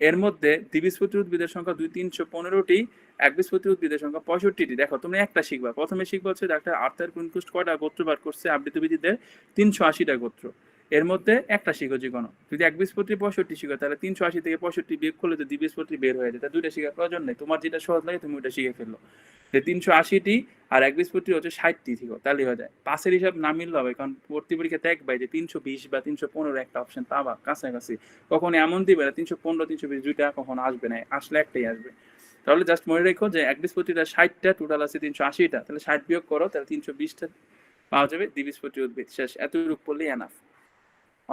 এর মধ্যে দ্বিবীজপত্রী উদ্ভিদের সংখ্যা 315টি, একবীজপত্রী উদ্ভিদের সংখ্যা 65টি। দেখো তুমি একটা শিখবা, প্রথমে শিখবা হচ্ছে ডাক্তার আর্থার কুইনক্রুস্ট কয়টা গোত্র বার করছে আবৃতবীজীদের, 380টা গোত্র। এর মধ্যে একটা শিখো যে কোনো, যদি একবীজপত্রী 65 শিখো তাহলে 380 থেকে 65 বিয়োগ করলে তো দ্বিবীজপত্রী বের হয়ে যায়। তা দুইটা শেখার প্রয়োজন নেই, তোমার যেটা সহজ লাগে তুমি ওইটা শিখে ফেললো। যে 380টি আর একবীজপত্রী হচ্ছে 60টি শিখো, তাহলে হয়ে যায়। পাশের হিসাব না মিললে হবে, কারণ ভর্তি পরীক্ষাতে একবার যে 320 বা 315 একটা অপশন পাবা কাছাকাছি, কখনো এমন দিবে না 315 320 দুইটা কখনো আসবে না, আসলে একটাই আসবে। তাহলে জাস্ট মনে রেখো যে একবীজপত্রীটা 60টা, টোটাল আছে 380টা, তাহলে 60 বিয়োগ করো, তাহলে 320টা পাওয়া যাবে দ্বিবীজপত্রী উদ্ভিদ। শেষ, এতটুকু পড়লেই এনাফ।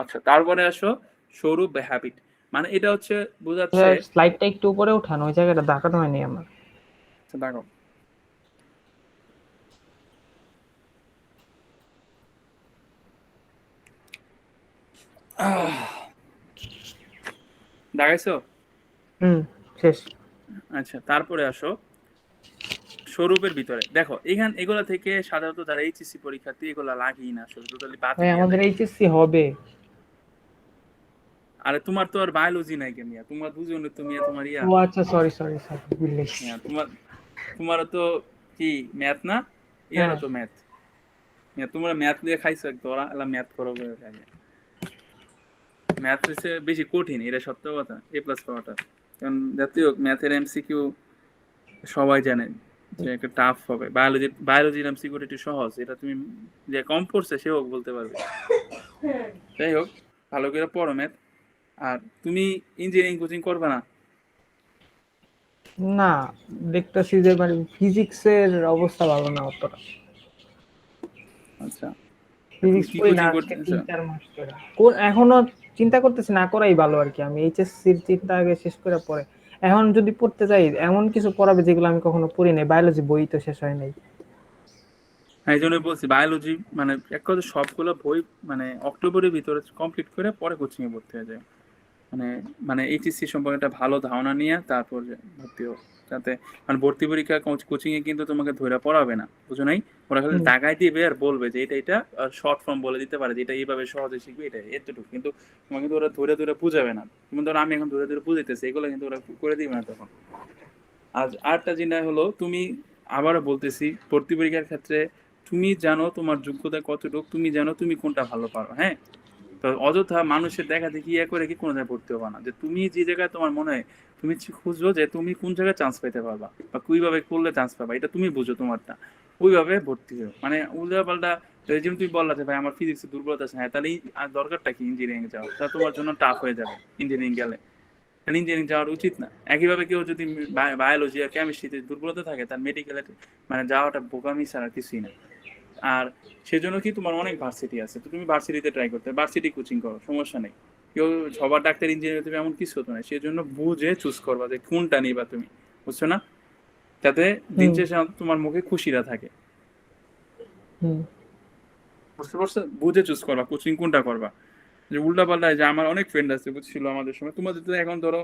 আচ্ছা, তারপরে আসো স্বরূপ বা হ্যাবিট, মানে এটা হচ্ছে বোঝাচ্ছে। স্লাইডটা একটু উপরে উঠানো, ওই জায়গাটা দেখানো হয়নি আমার। দেখো দেখাইছো? শেষ। আচ্ছা, তারপরে আসো স্বরূপের ভিতরে। দেখো এগুলা থেকে সাধারণত যারা এইচএসসি পরীক্ষার্থী এগুলা লাগেই না, আসলে টোটালি বাদ ভাই দিয়ে আমাদের দেয়। এইচএসসি হবে। আরে তোমার তো আর বায়োলজি নাই কেমিয়া, তোমার দুজনে তুমি তোমার ইয়া। ও আচ্ছা, সরি বিল্লিশ। হ্যাঁ, তোমার তো কি ম্যাথ না, ইয়ারও তো ম্যাথ। তোমরা ম্যাথ দিয়ে খাইছো একদম, ওরা এলা ম্যাথ করো বলে খাইছে। ম্যাথ হচ্ছে বেশি কঠিন, এটা সত্য কথা, এ প্লাস পাওয়াটা। কারণ জাতীয় ম্যাথের এমসিকিউ সবাই জানে যে একটা টাফ হবে। বায়োলজির এমসিকিউটা একটু সহজ, এটা তুমি যে কম পড়ছে সে হোক বলতে পারবে। যাই হোক, ভালো করে পড়ো ম্যাথ। আর তুমি ইঞ্জিনিয়ারিং কোচিং করবে না? না, দেখতেছি যে মানে ফিজিক্সের অবস্থা ভালো না অতটা। আচ্ছা, ফিজিক্স কি পড়ি না কোচিং আজকে করতেছো? 3-4 মাস ধরে। এখনো চিন্তা করতেছি না করাই ভালো আর কি। আমি এইচএসসির চিন্তা আগে শেষ করে পরে এখন যদি পড়তে যাই, এমন কিছু পড়াবে যেগুলো আমি কখনো পড়ি নাই। বায়োলজি বই তো শেষ হয় নাই। এই জন্য বলছি বায়োলজি মানে এক কথা সবগুলো বই মানে অক্টোবরের ভিতরে কমপ্লিট করে পরে কোচিং এ ভর্তি হয়ে যায়। মানে মানে এইচএসসি সম্পর্কে একটা ভালো ধারণা নিয়ে তারপর ভর্তি হোক, যাতে মানে ভর্তি পরীক্ষা কোচিং এ কিন্তু তোমাকে ধরে পড়াবে না, বুঝো নাই? ওরা খালি দাগাই দিবে আর বলবে যে এটা শর্ট ফর্ম বলে দিতে পারে যে এটা এইভাবে সহজে শিখবে, এটা এতটুকু, কিন্তু তোমাকে কিন্তু ওরা ধরে ধরে বুঝাবে না। যেমন ধরো আমি এখন ধরে ধরে বুঝাইতেছি, এগুলো কিন্তু ওরা করে দিবে না তখন। আর আরেকটা জিনিস হলো, তুমি আবারও বলতেছি, ভর্তি পরীক্ষার ক্ষেত্রে তুমি জানো তোমার যোগ্যতা কতটুকু, তুমি জানো তুমি কোনটা ভালো পারো। হ্যাঁ, তো অযথা মানুষের দেখা দেখি ইয়ে করে কি কোনো জায়গায় ভর্তি হবা না। যে তুমি যে জায়গায় তোমার মনে হয়, তুমি খুঁজো যে তুমি কোন জায়গায় চান্স পেতে পারবা বা কিভাবে করলে চান্স পাবা, এটা তুমি বুঝো তোমারটা, ওইভাবে ভর্তি হও। মানে উল্টা পাল্টা যেমন তুমি বললা যে ভাই আমার ফিজিক্সে দুর্বলতা আছে, হ্যাঁ তাহলে আর দরকারটা কি ইঞ্জিনিয়ারিং যাও, তা তোমার জন্য টাফ হয়ে যাবে ইঞ্জিনিয়ারিং গেলে, ইঞ্জিনিয়ারিং যাওয়ার উচিত না। একইভাবে কেউ যদি বায়োলজি আর কেমিস্ট্রিতে দুর্বলতা থাকে, তার মেডিকেলে মানে যাওয়াটা বোকামি ছাড়া কিছুই না। আর সেজন্য কি তোমার অনেক ভার্সিটি আছে, তো তুমি ভার্সিটিতে ট্রাই করতে, ভার্সিটি কোচিং করো, সমস্যা নেই। কেউ সবার ডাক্তার ইঞ্জিনিয়ার তুমি এমন কিছু হতো না, সেজন্য বুঝে চুজ করবা যে কোনটা নিবা তুমি, বুঝছো না? যাতে দিন শেষে তোমার মুখে খুশিরা থাকে, বুঝতে পারছো? বুঝে চুজ করবা কোচিং কোনটা করবা। যে উল্টা পাল্টা, যে আমার অনেক ফ্রেন্ড আছে বুঝছিল আমাদের সময়, তোমাদের তো এখন ধরো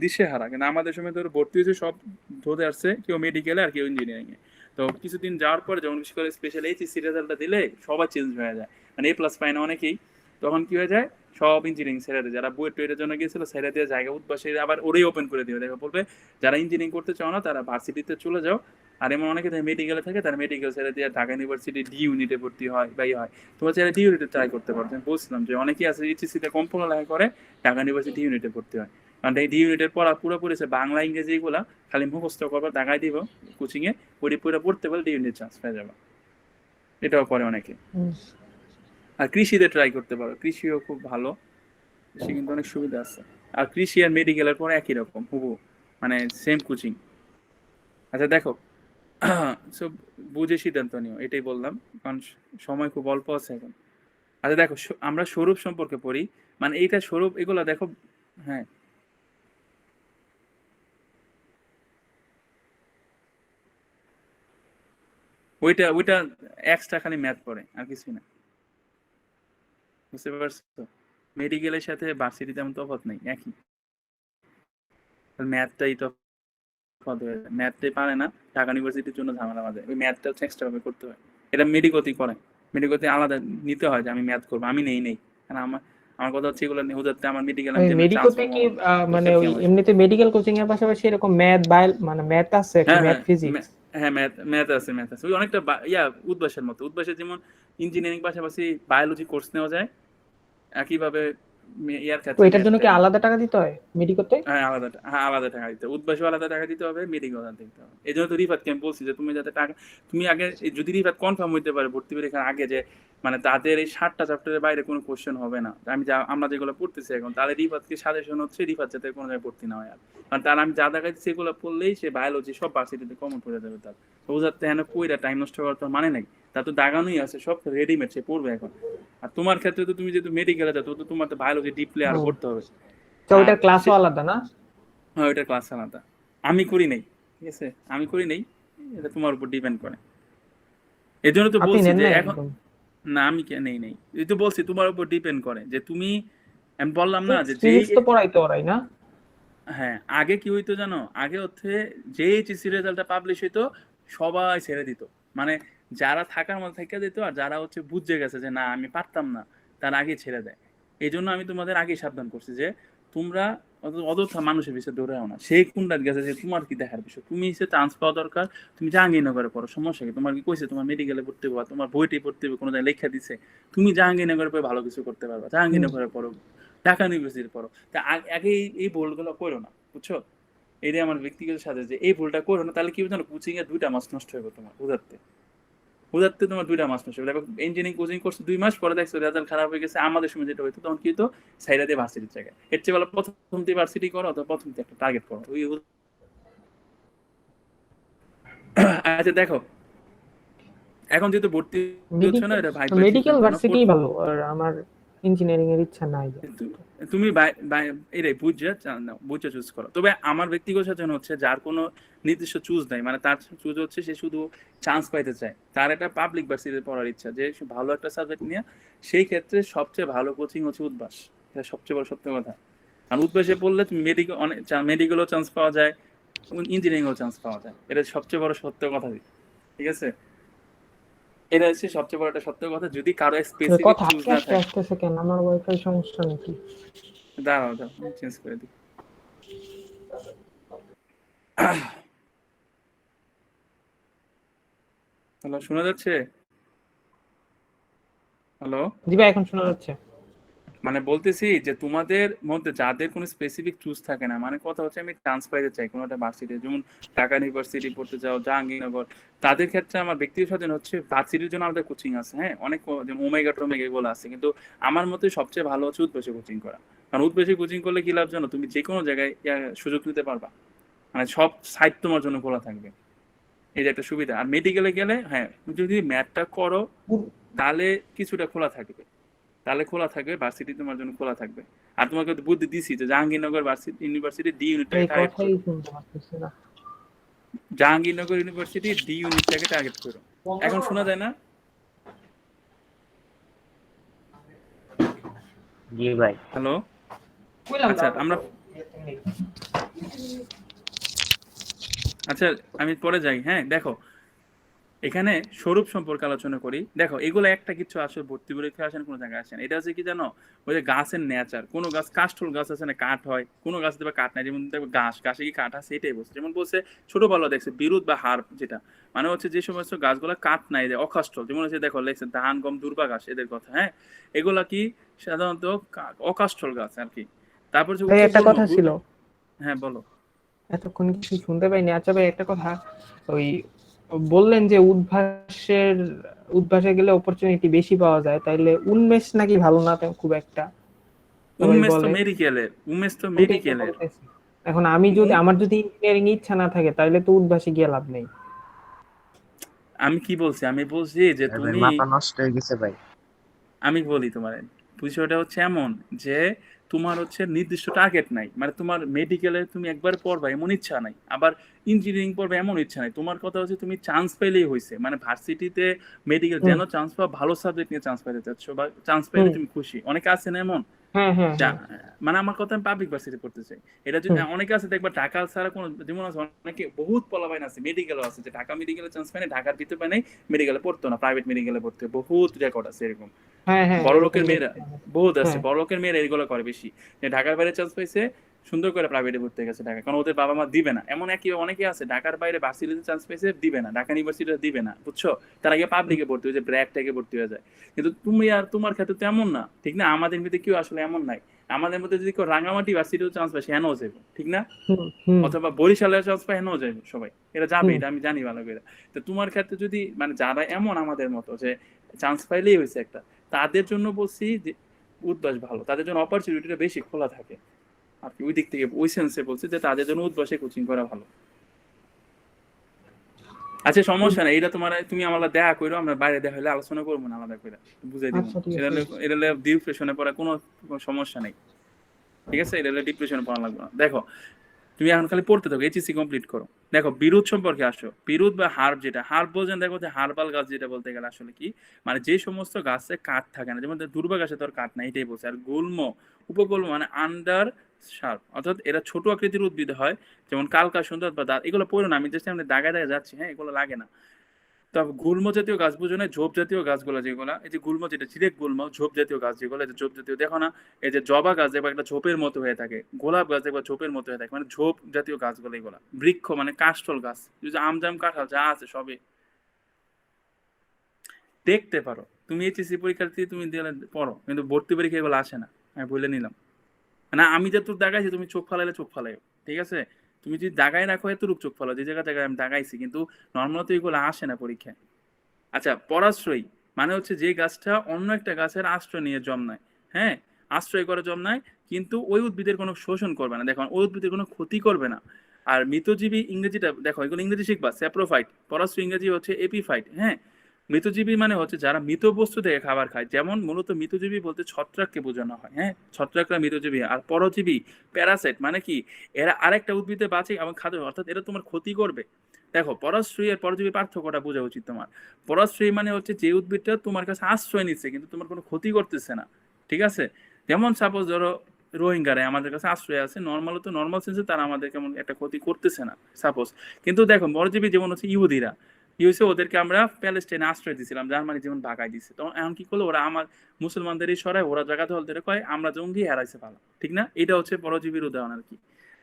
দিশে হারা, কিন্তু আমাদের সময় ধরো ভর্তি হয়েছে সব ধরে আসছে, কেউ মেডিকেলে আর কেউ ইঞ্জিনিয়ারিং এ। তো কিছুদিন যাওয়ার পরে যখন বিশেষ করে স্পেশাল এইচএসসি রেজাল্টটা দিলে সবাই চেঞ্জ হয়ে যায়, মানে এ প্লাস পায় না অনেকেই, তখন কি হয়ে যায় সব ইঞ্জিনিয়ারিং ছেড়ে দেয়, যারা বুয়েট টুয়েটের জন্য গিয়েছিল ছেড়ে দিয়ে জায়গা উদ্বাসে আবার ওরাই ওপেন করে দিবে, দেখো বলবে যারা ইঞ্জিনিয়ারিং করতে চাও না তারা ভার্সিটিতে চলে যাও, আর এমন অনেকে মেডিকেলে থাকে তারা মেডিকেল ছেড়ে দিয়ে ঢাকা ইউনিভার্সিটি ডি ইউনিটে ভর্তি হয় বা হয়, তোমার ছেড়ে ডি ইউনিটে ট্রাই করতে পারো। আমি বলছিলাম যে অনেকেই আছে এইচএসসিতে কম পড়ালেখা করে ঢাকা ইউনিভার্সিটি ইউনিটে ভর্তি হয়, কারণ এই ডি ইউনিটের পড়া পুরোপুরি বাংলা ইংরেজি এগুলা খালি মুখস্থ করবার ঢাকায় দিব কোচিংয়ে, ওই পুরো পড়তে পারলে ডি ইউনিট চান্স পেয়ে যাবে, এটাও করে অনেকে। আর কৃষিতে ট্রাই করতে পারো, কৃষিও খুব ভালো, কৃষি কিন্তু অনেক সুবিধা আছে, আর কৃষি আর মেডিকেলের পরে একই রকম হুবু, মানে সেম কোচিং। আচ্ছা দেখো সব বুঝে সিদ্ধান্ত নিও, এটাই বললাম, কারণ সময় খুব অল্প আছে এখন। আচ্ছা দেখো আমরা স্বরূপ সম্পর্কে পড়ি, মানে এইটা স্বরূপ এগুলো দেখো, হ্যাঁ ওইটা ওইটা এক্সট্রা খালি ম্যাথ পড়ে আর কিছুই না, বুঝতে পারছো? মেডিকেলের সাথে ভার্সিটি তেমন তফাৎ নেই, একই, ম্যাথটাই তফাৎ হয়ে যায়, ম্যাথটাই পারে না ঢাকা ইউনিভার্সিটির জন্য ঝামেলা বাজে, ওই ম্যাথটা হচ্ছে এক্সট্রা ভাবে করতে হয়, এটা মেডিকোতেই করে, মেডিকোতে আলাদা নিতে হয় যে আমি ম্যাথ করবো, আমি নেই, কারণ আমার কথা হচ্ছে এগুলো হুদাতে আমার মেডিকেল আমি মেডিকোতে কি মানে ওই এমনিতে মেডিকেল কোচিং এর পাশাপাশি এরকম ম্যাথ মানে ম্যাথ আছে একটা, ম্যাথ ফিজিক্স? হ্যাঁ ম্যাথ আছে ওই অনেকটা উদ্বাসের মতো, উদ্বাসের যেমন ইঞ্জিনিয়ারিং পাশাপাশি বায়োলজি কোর্স নেওয়া যায়, একইভাবে ইয়ার ক্ষেত্রে এটার জন্য কি আলাদা টাকা দিতে হয় মেডিকোতে? হ্যাঁ আলাদা টাকা দিতে হবে, উদ্বাসে আলাদা টাকা দিতে হবে, মেডিকেল আলাদা দিতে হবে। এই জন্য তো রিফাতকে আমি বলছি যে তুমি যাতে টাকা, তুমি আগে যদি রিফাত কনফার্ম হইতে পারে ভর্তি পরীক্ষার আগে যে মানে তাদের এই 7টা চ্যাপ্টারের বাইরে কোনো কোশ্চেন হবে না, আমরা যেগুলো পড়তেছি এখন, তাহলে রিফাতকে সাজেশন হচ্ছে রিফাত যাতে কোনো জায়গায় ভর্তি না হয়, আর কারণ তার আমি যা দেখাচ্ছি সেগুলো পড়লেই সে বায়োলজি সব ভার্সিটিতে কমন পড়ে যাবে, তার বোঝাতে হ্যাঁ কইরা টাইম নষ্ট করার তো মানে নাই, তার তো দাগানোই আছে সব রেডিমেড, সে পড়বে এখন। আর তোমার ক্ষেত্রে তো তুমি যেহেতু মেডিকেলে যাও, তো তোমার তো বায়োলজি ডিপলি আর পড়তে হবে, তো ওটার ক্লাসও আলাদা না? হ্যাঁ ওইটার ক্লাস আলাদা, আমি করি নাই, ঠিক আছে আমি করি নাই, এটা তোমার উপর ডিপেন্ড করে, এই জন্য তো বলছি যে এখন না আমি নেই, এই তো বলছি তোমার উপর ডিপেন্ড করে যে তুমি, আমি বললাম না যে তো পড়াইতে পারাই না। হ্যাঁ আগে কি হইতো জানো, আগে হচ্ছে যে এইচএসসি রেজাল্টটা পাবলিশ হইতো সবাই ছেড়ে দিত, মানে যারা থাকার মধ্যে থেকে দিত, আর যারা হচ্ছে বুঝে গেছে যে না আমি পারতাম না তার আগে ছেড়ে দেয়। এই জন্য আমি তোমাদের আগে সাবধান করছি যে তোমরা অযথা মানুষের বিষয়ে দৌড়াও না, সেই কোনটা গেছে যে তোমার কি দেখার বিষয়, তুমি সে চান্স পাওয়া দরকার, তুমি জাহাঙ্গীরনগরে পড়ো, সমস্যা কি, তোমার কি কইছে তোমার মেডিকেলে পড়তে হবে, তোমার বইটি পড়তে হবে, কোনো জায়গায় লেখা দিছে, তুমি জাহাঙ্গীরনগরে পড়ে ভালো কিছু করতে পারবা, জাহাঙ্গীরনগরে পড়ো, ঢাকা ইউনিভার্সিটি পড়ো, তা আগে এই ভুলগুলো করো না, বুঝছো? এটাই আমার ব্যক্তিগত সাথে যে এই ভুলটা করো না, তাহলে কি জানো কোচিং এ 2টা মাস নষ্ট হবে তোমার, হুদাতে তোমার 2টা মাস নষ্ট হবে। ইঞ্জিনিয়ারিং কোচিং কোর্স 2 মাস পরে দেখছো রেজাল্ট খারাপ হয়ে গেছে, আমাদের সময় যেটা হইতো তখন কি হতো সাইডা দিয়ে ভার্সিটির জায়গায়, এর চেয়ে ভালো প্রথম দিয়ে ভার্সিটি করো অথবা প্রথম দিয়ে একটা টার্গেট করো। ওই আচ্ছা দেখো এখন যেহেতু ভর্তি হচ্ছে না, এটা ভাই মেডিকেল ভার্সিটি ভালো, আর আমার ইঞ্জিনিয়ারিং এর ইচ্ছা নাই, তুমি এটাই বুঝে চুজ করো। তবে আমার ব্যক্তিগত সচেতন হচ্ছে যার কোনো নির্দিষ্ট চুজ নাই, মানে তার চুজ হচ্ছে সে শুধু চান্স পাইতে চায়, তার একটা পাবলিক ভার্সিটিতে পড়ার ইচ্ছা, যে ভালো একটা সাবজেক্ট নিয়ে, সেই ক্ষেত্রে সবচেয়ে ভালো কোচিং হচ্ছে উদ্বাস, এটা সবচেয়ে বড় সত্য কথা। আর উদ্বাসে পড়লে তুমি মেডিকেলও চান্স পাওয়া যায়, ইঞ্জিনিয়ারিংও চান্স পাওয়া যায়, এটা সবচেয়ে বড় সত্য কথা, ঠিক আছে? এটা হচ্ছে সবচেয়ে বড় একটা সত্য কথা। যদি কারো স্পেসিফিক চুজ না থাকে, কেন আমার ওয়াইফাই সমস্যা নাকি? দাঁড়াও চেঞ্জ করে দিই। হ্যালো শোনা যাচ্ছে? হ্যালো জি ভাই এখন শোনা যাচ্ছে। মানে বলতেছি যে তোমাদের মধ্যে যাদের কোনো স্পেসিফিক চুজ থাকে না, মানে কথা হচ্ছে আমি চান্স পাইতে চাই কোনো একটা ভার্সিটি, যেমন ঢাকা ইউনিভার্সিটি পড়তে চাও, জাহাঙ্গীরনগর, তাদের ক্ষেত্রে আমার ব্যক্তিগত স্বাধীন হচ্ছে ভার্সিটির জন্য আমাদের কোচিং আছে, হ্যাঁ অনেক যেমন ওমেগা টোমেগা এগুলো আছে, কিন্তু আমার মতে সবচেয়ে ভালো হচ্ছে উদ্বেশে কোচিং করা। কারণ উদ্বেশে কোচিং করলে কি লাভ জানো, তুমি যে কোনো জায়গায় সুযোগ নিতে পারবা, মানে সব সাইট তোমার জন্য খোলা থাকবে, এই যে একটা সুবিধা। আর মেডিকেলে গেলে হ্যাঁ যদি ম্যাথটা করো তাহলে কিছুটা খোলা থাকবে, ভার্সিটি তোমার জন্য খোলা থাকবে। আর তোমাকে বুদ্ধি দিছি যে জাহাঙ্গীরনগর ইউনিভার্সিটি ডি ইউনিটটাকে টার্গেট করো, জাহাঙ্গীরনগর ইউনিভার্সিটি ডি ইউনিটটাকে টার্গেট করো। এখন শোনা যায় না? জি ভাই। হ্যালো আচ্ছা আচ্ছা আমি পরে যাই। হ্যাঁ দেখো এখানে স্বরূপ সম্পর্কে আলোচনা করি। দেখো এগুলো একটা কিছু আসলে ভর্তি পরীক্ষা আসেন কোনো জায়গায় আসেন, এটা হচ্ছে কি জানো, ওই যে গাছের নেচার, কোনো গাছ কাষ্ঠল গাছ আছে না কাঠ হয়, কোনো গাছ দেবে কাঠ নাই, যেমন দেখবে গাছে কি কাঠ আছে, এটাই বলছে। যেমন বলছে ছোটবেলা দেখছে বিরুৎ বা হার, যেটা মানে হচ্ছে যে সমস্ত গাছগুলো কাঠ নাই, অকাষ্ঠল, যেমন হচ্ছে দেখো লেখছে ধান গম দুর্বা ঘাস, এদের কথা। হ্যাঁ, এগুলা কি সাধারণত অকাষ্ঠল গাছ আর কি। তারপর হচ্ছে ভাই একটা উপকূল। কথা ছিল, হ্যাঁ বলো। এতক্ষণ কিছু শুনতে পাইনি। আচ্ছা ভাই একটা কথা, ওই বললেন যে উদ্ভাসে গেলে অপরচুনিটি বেশি পাওয়া যায়, তাইলে উন্মেষ নাকি ভালো না খুব একটা, সবাই উমেশ তো বলে। মেডিকেলের, উমেশ তো ওইটাই তো মেডিকেলের। বলতেছি। এখন আমার যদি ইঞ্জিনিয়ারিং ইচ্ছা না থাকে, তাইলে তো উদ্ভাসে গিয়ে লাভ নেই। আমি কি বলছি, আমি বলছি যে ভাই তুমি, মাথা নষ্ট হয়ে গেছে ভাই। আমি বলি তোমার বিষয়টা হচ্ছে এমন যে তোমার হচ্ছে নির্দিষ্ট টার্গেট নাই, মানে তোমার মেডিকেলে তুমি একবার পড়বা এমন ইচ্ছা নাই, আবার ইঞ্জিনিয়ারিং পড়বা এমন ইচ্ছা নাই। তোমার কথা হচ্ছে তুমি চান্স পেলেই হয়েছে, মানে ভার্সিটিতে মেডিকেল হুম। যেন চান্স পাও, ভালো সাবজেক্ট নিয়ে চান্স পাইতে চাচ্ছ বা চান্স পাইলে হুম। তুমি খুশি। অনেকে আছে না এমন, হ্যাঁ হ্যাঁ হ্যাঁ। মানে আমার কথা আমি পাবলিক ভার্সিটি পড়তে চাই। এটা যদি হুম। অনেকে আছে দেখবা ঢাকা ছাড়া কোনো, যেমন আছে অনেকে বহুত পলাবাইন আছে, মেডিকেলও আছে যে ঢাকা মেডিকেলে চান্স পায় না, ঢাকার ভিতরে পায় নাই, মেডিকেলে পড়তো না, প্রাইভেট মেডিকেলে পড়তে, বহুত রেকর্ড আছে এরকম। হ্যাঁ হ্যাঁ, বড় এরকম লোকের মেয়েরা দেখছি আমি। বহুত আছে, হ্যাঁ। বড় লোকের মেয়েরা এগুলো করে বেশি, যে ঢাকার বাইরে চান্স পাইছে, সুন্দর করে প্রাইভেটে ভর্তি হয়ে গেছে ঢাকা, কারণ ওদের বাবা মা দিবে না। এমন একই অনেকে আছে ঢাকার বাইরে ভার্সিটিতে চান্স পেয়েছে, দিবে না, ঢাকা ইউনিভার্সিটিতে দিবে না, বুঝছো, তার আগে পাবলিকে ভর্তি হয়ে যায়, ব্র্যাক ট্যাগে ভর্তি হয়ে যায়। কিন্তু তুমি আর তোমার ক্ষেত্রে তো এমন না, ঠিক না? আমাদের মধ্যে কেউ আসলে এমন নাই। আমাদের মধ্যে যদি কেউ রাঙামাটি ভার্সিটিতে চান্স পায় সে হেনও যাবে, ঠিক না? হুম। হুম। অথবা বরিশালের চান্স পায় হেনও যাবে সবাই, এটা যাবে, হুম। এটা আমি জানি ভালো করে। তো তোমার ক্ষেত্রে যদি মানে যারা এমন আমাদের মতো যে চান্স পাইলেই হয়েছে একটা, তাদের জন্য বলছি যে উদ্বাস ভালো, তাদের জন্য অপরচুনিটিটা বেশি খোলা থাকে আর কি। ওই দিক থেকে ওই সেন্সে বলছি যে তাদের জন্য উদ্বাসে কোচিং করা ভালো। আচ্ছা সমস্যা নেই, এটা তোমার, তুমি আমার দেখা করো, আমরা বাইরে দেখা হলে আলোচনা করবো না আলাদা করে, বুঝাই দিব। আচ্ছা ঠিক এটা আছে। এটা ডিপ্রেশনে পড়া কোনো কোনো সমস্যা নেই, ঠিক আছে? এটা ডিপ্রেশনে পড়া লাগবে না। দেখো তুমি এখন খালি পড়তে থাকো, এইচএসসি কমপ্লিট করো। দেখো বিরুৎ সম্পর্কে আসো, বিরুৎ বা হার্ব, যেটা হার্ব বোঝেন, দেখো যে হার্বাল গাছ যেটা বলতে গেলে আসলে কি, মানে যে সমস্ত গাছে কাঠ থাকে না, যেমন দুর্বা গাছে তোর কাঠ নাই, এটাই বলছে। আর গুল্ম, উপগুল্ম মানে আন্ডার শার্প, অর্থাৎ এরা ছোট আকৃতির উদ্ভিদ হয়, যেমন কালকা সুন্দর বা দাঁত, এগুলো পড়ো না, আমি জাস্ট আমি দাগায় দাগায় যাচ্ছি, হ্যাঁ, এগুলো লাগে না। তবে গুল্ম জাতীয় গাছ বুঝো না, ঝোপ জাতীয় গাছগুলো যেগুলো, এই যে গুল্ম যেটা চিরেক গুল্ম, ঝোপ জাতীয় গাছ যেগুলো, এই যে ঝোপ জাতীয়, দেখো না, এই যে জবা গাছ দেখবা একটা ঝোপের মতো হয়ে থাকে, গোলাপ গাছ দেখবা ঝোপের মতো হয়ে থাকে, মানে ঝোপ জাতীয় গাছগুলো এগুলা। বৃক্ষ মানে কাষ্ঠল গাছ, এই যে আমজাম কাঁঠাল যা আছে সবই দেখতে পারো। তুমি এইচএসসি পরীক্ষার্থী, তুমি দিলে পড়ো, কিন্তু ভর্তি পরীক্ষা এগুলো আসে না, আমি বলে নিলাম। না আমি যত দাগাইছি তুমি চোখ ফালাইলে চোখ ফালাইও, ঠিক আছে? তুমি যদি দাগাই রাখো এতটুকু চোখ ফালাও, যে জায়গায় আমি দাগাইছি, কিন্তু নর্মালি তো এগুলো আসে না পরীক্ষায়। আচ্ছা, পরাশ্রয়ী মানে হচ্ছে যে গাছটা অন্য একটা গাছের আশ্রয় নিয়ে জন্মায়। হ্যাঁ, আশ্রয় করে জন্মায়, কিন্তু ওই উদ্ভিদের কোনো শোষণ করবে না, দেখো ওই উদ্ভিদের কোনো ক্ষতি করবে না। আর মৃতজীবী ইংরেজিটা দেখো, এগুলো ইংরেজি শিখবা, স্যাপ্রোফাইট। পরাশ্রয় ইংরেজি হচ্ছে এপিফাইট। হ্যাঁ, মৃতজীবী মানে হচ্ছে যারা মৃত বস্তু থেকে খাবার খায়, যেমন মূলত মৃতজীবী বলতে ছত্রাককে বোঝানো হয়। হ্যাঁ, ছত্রাকরা মৃতজীবী। আর পরজীবী প্যারাসাইট মানে কি, এরা আরেকটা উদ্ভিদে বাঁচে এবং খাদ্য, অর্থাৎ এরা তোমার ক্ষতি করবে। দেখো পরাশ্রয়ী আর পরজীবী পার্থক্যটা বোঝা উচিত তোমার। পরাশ্রয়ী মানে হচ্ছে যে উদ্ভিদটা তোমার কাছে আশ্রয় নিচ্ছে কিন্তু তোমার কোনো ক্ষতি করতেছে না, ঠিক আছে? যেমন সাপোজ ধরো রোহিঙ্গারা আমাদের কাছে আশ্রয় আছে, নর্মাল তো নর্মাল সেন্সে তারা আমাদের কেমন একটা ক্ষতি করতেছে না সাপোজ। কিন্তু দেখো পরজীবী যেমন হচ্ছে ইহুদিরা, কি হয়েছে, ওদেরকে আমরা প্যালেস্টাইনে আশ্রয় দিয়েছিলাম, জার্মানি যেমন ভাগাই দিচ্ছে, তো এখন কি করলো ওরা, আমার মুসলমানদেরই সরায়, ওরা জায়গা দল ধরে কয় আমরা জঙ্গি হারাইছে ভালো, ঠিক না? এটা হচ্ছে পরজীবীর উদাহরণ আর কি।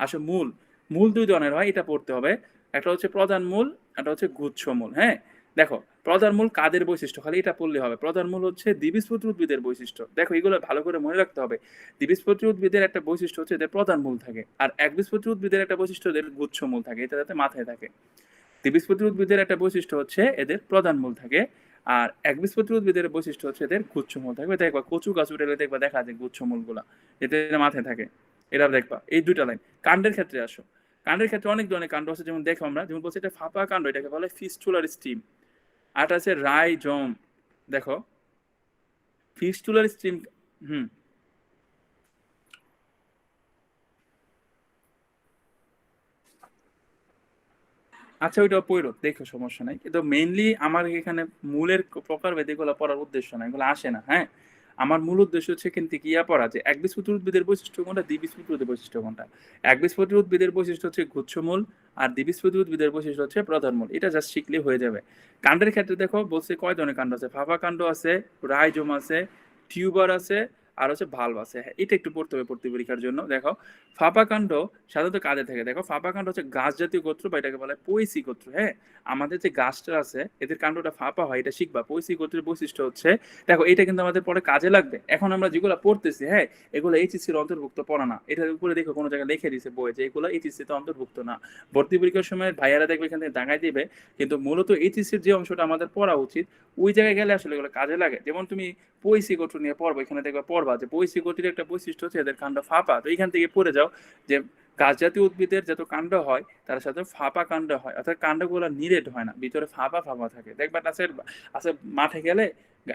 আসলে মূল মূল দুই ধরনের হয়, এটা পড়তে হবে। একটা হচ্ছে প্রধান মূল, একটা হচ্ছে গুচ্ছ মূল। হ্যাঁ, দেখো প্রধান মূল কাদের বৈশিষ্ট্য, খালি এটা পড়লে হবে। প্রধান মূল হচ্ছে দ্বিবীজপত্রী উদ্ভিদের বৈশিষ্ট্য। দেখো এগুলো ভালো করে মনে রাখতে হবে। দ্বিবীজপত্রী উদ্ভিদের একটা বৈশিষ্ট্য হচ্ছে এদের প্রধান মূল থাকে, আর একবীজপত্রী উদ্ভিদের একটা বৈশিষ্ট্য এদের গুচ্ছ মূল থাকে, এটা যাতে মাথায় থাকে। দ্বিবীজপত্রী উদ্ভিদের একটা বৈশিষ্ট্য হচ্ছে এদের প্রধান মূল থাকে, আর একবীজপত্রী উদ্ভিদের বৈশিষ্ট্য হচ্ছে এদের গুচ্ছ মূল থাকবে। দেখবা কচু গাছ উঠে দেখবা দেখা যায় গুচ্ছ মূল গুলা এদের মাথায় থাকে, এটা দেখবা। এই দুইটা লাইন। কাণ্ডের ক্ষেত্রে আসো, কাণ্ডের ক্ষেত্রে অনেক ধরনের কাণ্ড আছে, যেমন দেখো আমরা যেমন বলছি এটা ফাঁপা কাণ্ড, এটাকে বলে ফিস্টুলার স্টিম। আর আছে রাইজোম, দেখো ফিস্টুলার স্টিম। হুম, আচ্ছা ওইটা পড়ো, দেখো সমস্যা নাই, কিন্তু মেইনলি আমার এখানে মূলের প্রকার ভেদ এগুলো পড়ার উদ্দেশ্য না, এগুলো আসে না। হ্যাঁ, আমার মূল উদ্দেশ্য হচ্ছে কিন্তু কি পড়া যে একবীজপত্রী উদ্ভিদের বৈশিষ্ট্য কোনটা, দ্বিবীজপত্রী উদ্ভিদের বৈশিষ্ট্য কোনটা। একবীজপত্রী উদ্ভিদের বৈশিষ্ট্য হচ্ছে গুচ্ছমূল, আর দ্বিবীজপত্রী উদ্ভিদের বৈশিষ্ট্য হচ্ছে প্রধানমূল। এটা জাস্ট শিখলে হয়ে যাবে। কাণ্ডের ক্ষেত্রে দেখো বলছে কয় ধরনের কাণ্ড আছে, ফাঁপা কাণ্ড আছে, রাইজোম আছে, টিউবার আছে, আর হচ্ছে ভালভ আছে। হ্যাঁ, এটা একটু পড়তে হবে ভর্তি পরীক্ষার জন্য। দেখো ফাঁপা কাণ্ড সাধারণত কাজে থাকে, দেখো ফাঁপা কাণ্ড হচ্ছে গাছ জাতীয় গোত্র বা এটাকে বলা হয় পৈসি গোত্র। হ্যাঁ, আমাদের যে গাছটা আছে এদের কাণ্ডটা ফাঁপা হয়, এটা শিখবা। পৈসি গোত্রের বৈশিষ্ট্য হচ্ছে, দেখো এটা কিন্তু আমাদের পরে কাজে লাগবে। এখন আমরা যেগুলো পড়তেছি, হ্যাঁ, এগুলো এইচএসসির অন্তর্ভুক্ত পড়া না। এটার উপরে দেখো কোনো জায়গায় লিখে দিছে বই যে এগুলো এইচএসসিতে অন্তর্ভুক্ত না। ভর্তি পরীক্ষার সময় ভাইয়ারা দেখবে এখান থেকে দাগাই দিবে, কিন্তু মূলত এইচএসসির যে অংশটা আমাদের পড়া উচিত ওই জায়গায় গেলে আসলে এগুলো কাজে লাগে। যেমন তুমি পৈসি গোত্র নিয়ে পড়বো, এখানে দেখবে পড়বা যে পৈসি গোত্রের একটা বৈশিষ্ট্য হচ্ছে এদের কাণ্ড ফাঁপা। তো এইখান থেকে পড়ে যাও যে গাছ জাতীয় উদ্ভিদের যত কাণ্ড হয় তার সাথে ফাঁপা কাণ্ড হয়, অর্থাৎ কাণ্ডগুলো নিরেট হয় না, ভিতরে ফাঁপা ফাঁপা থাকে। দেখবা আছে মাঠে গেলে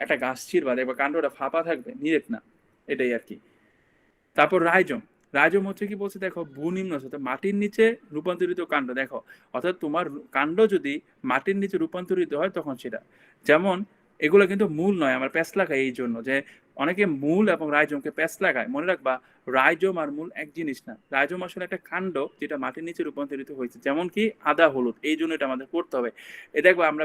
একটা গাছ ছিড়বা, দেখবা কাণ্ডটা ফাঁপা থাকবে, নিরেট না। এটাই আর কি। তারপর রাইজম। রাইজম হচ্ছে কি বলছে, দেখো ভূনিম্ন মাটির নিচে রূপান্তরিত কাণ্ড। দেখো অর্থাৎ তোমার কাণ্ড যদি মাটির নিচে রূপান্তরিত হয় তখন সেটা, যেমন এগুলো কিন্তু মূল নয়, আমার প্যাঁচ লাগায় এই জন্য যে অনেকে মূল এবং রাইজমকে প্যাঁচ লাগায়। মনে রাখবা রাইজম আর মূল এক জিনিস না। রাইজম আসলে একটা কাণ্ড যেটা মাটির নিচে রূপান্তরিত হয়েছে, যেমন কি আদা হলুদ। এই জন্য এটা আমাদের পড়তে হবে। এ দেখবো আমরা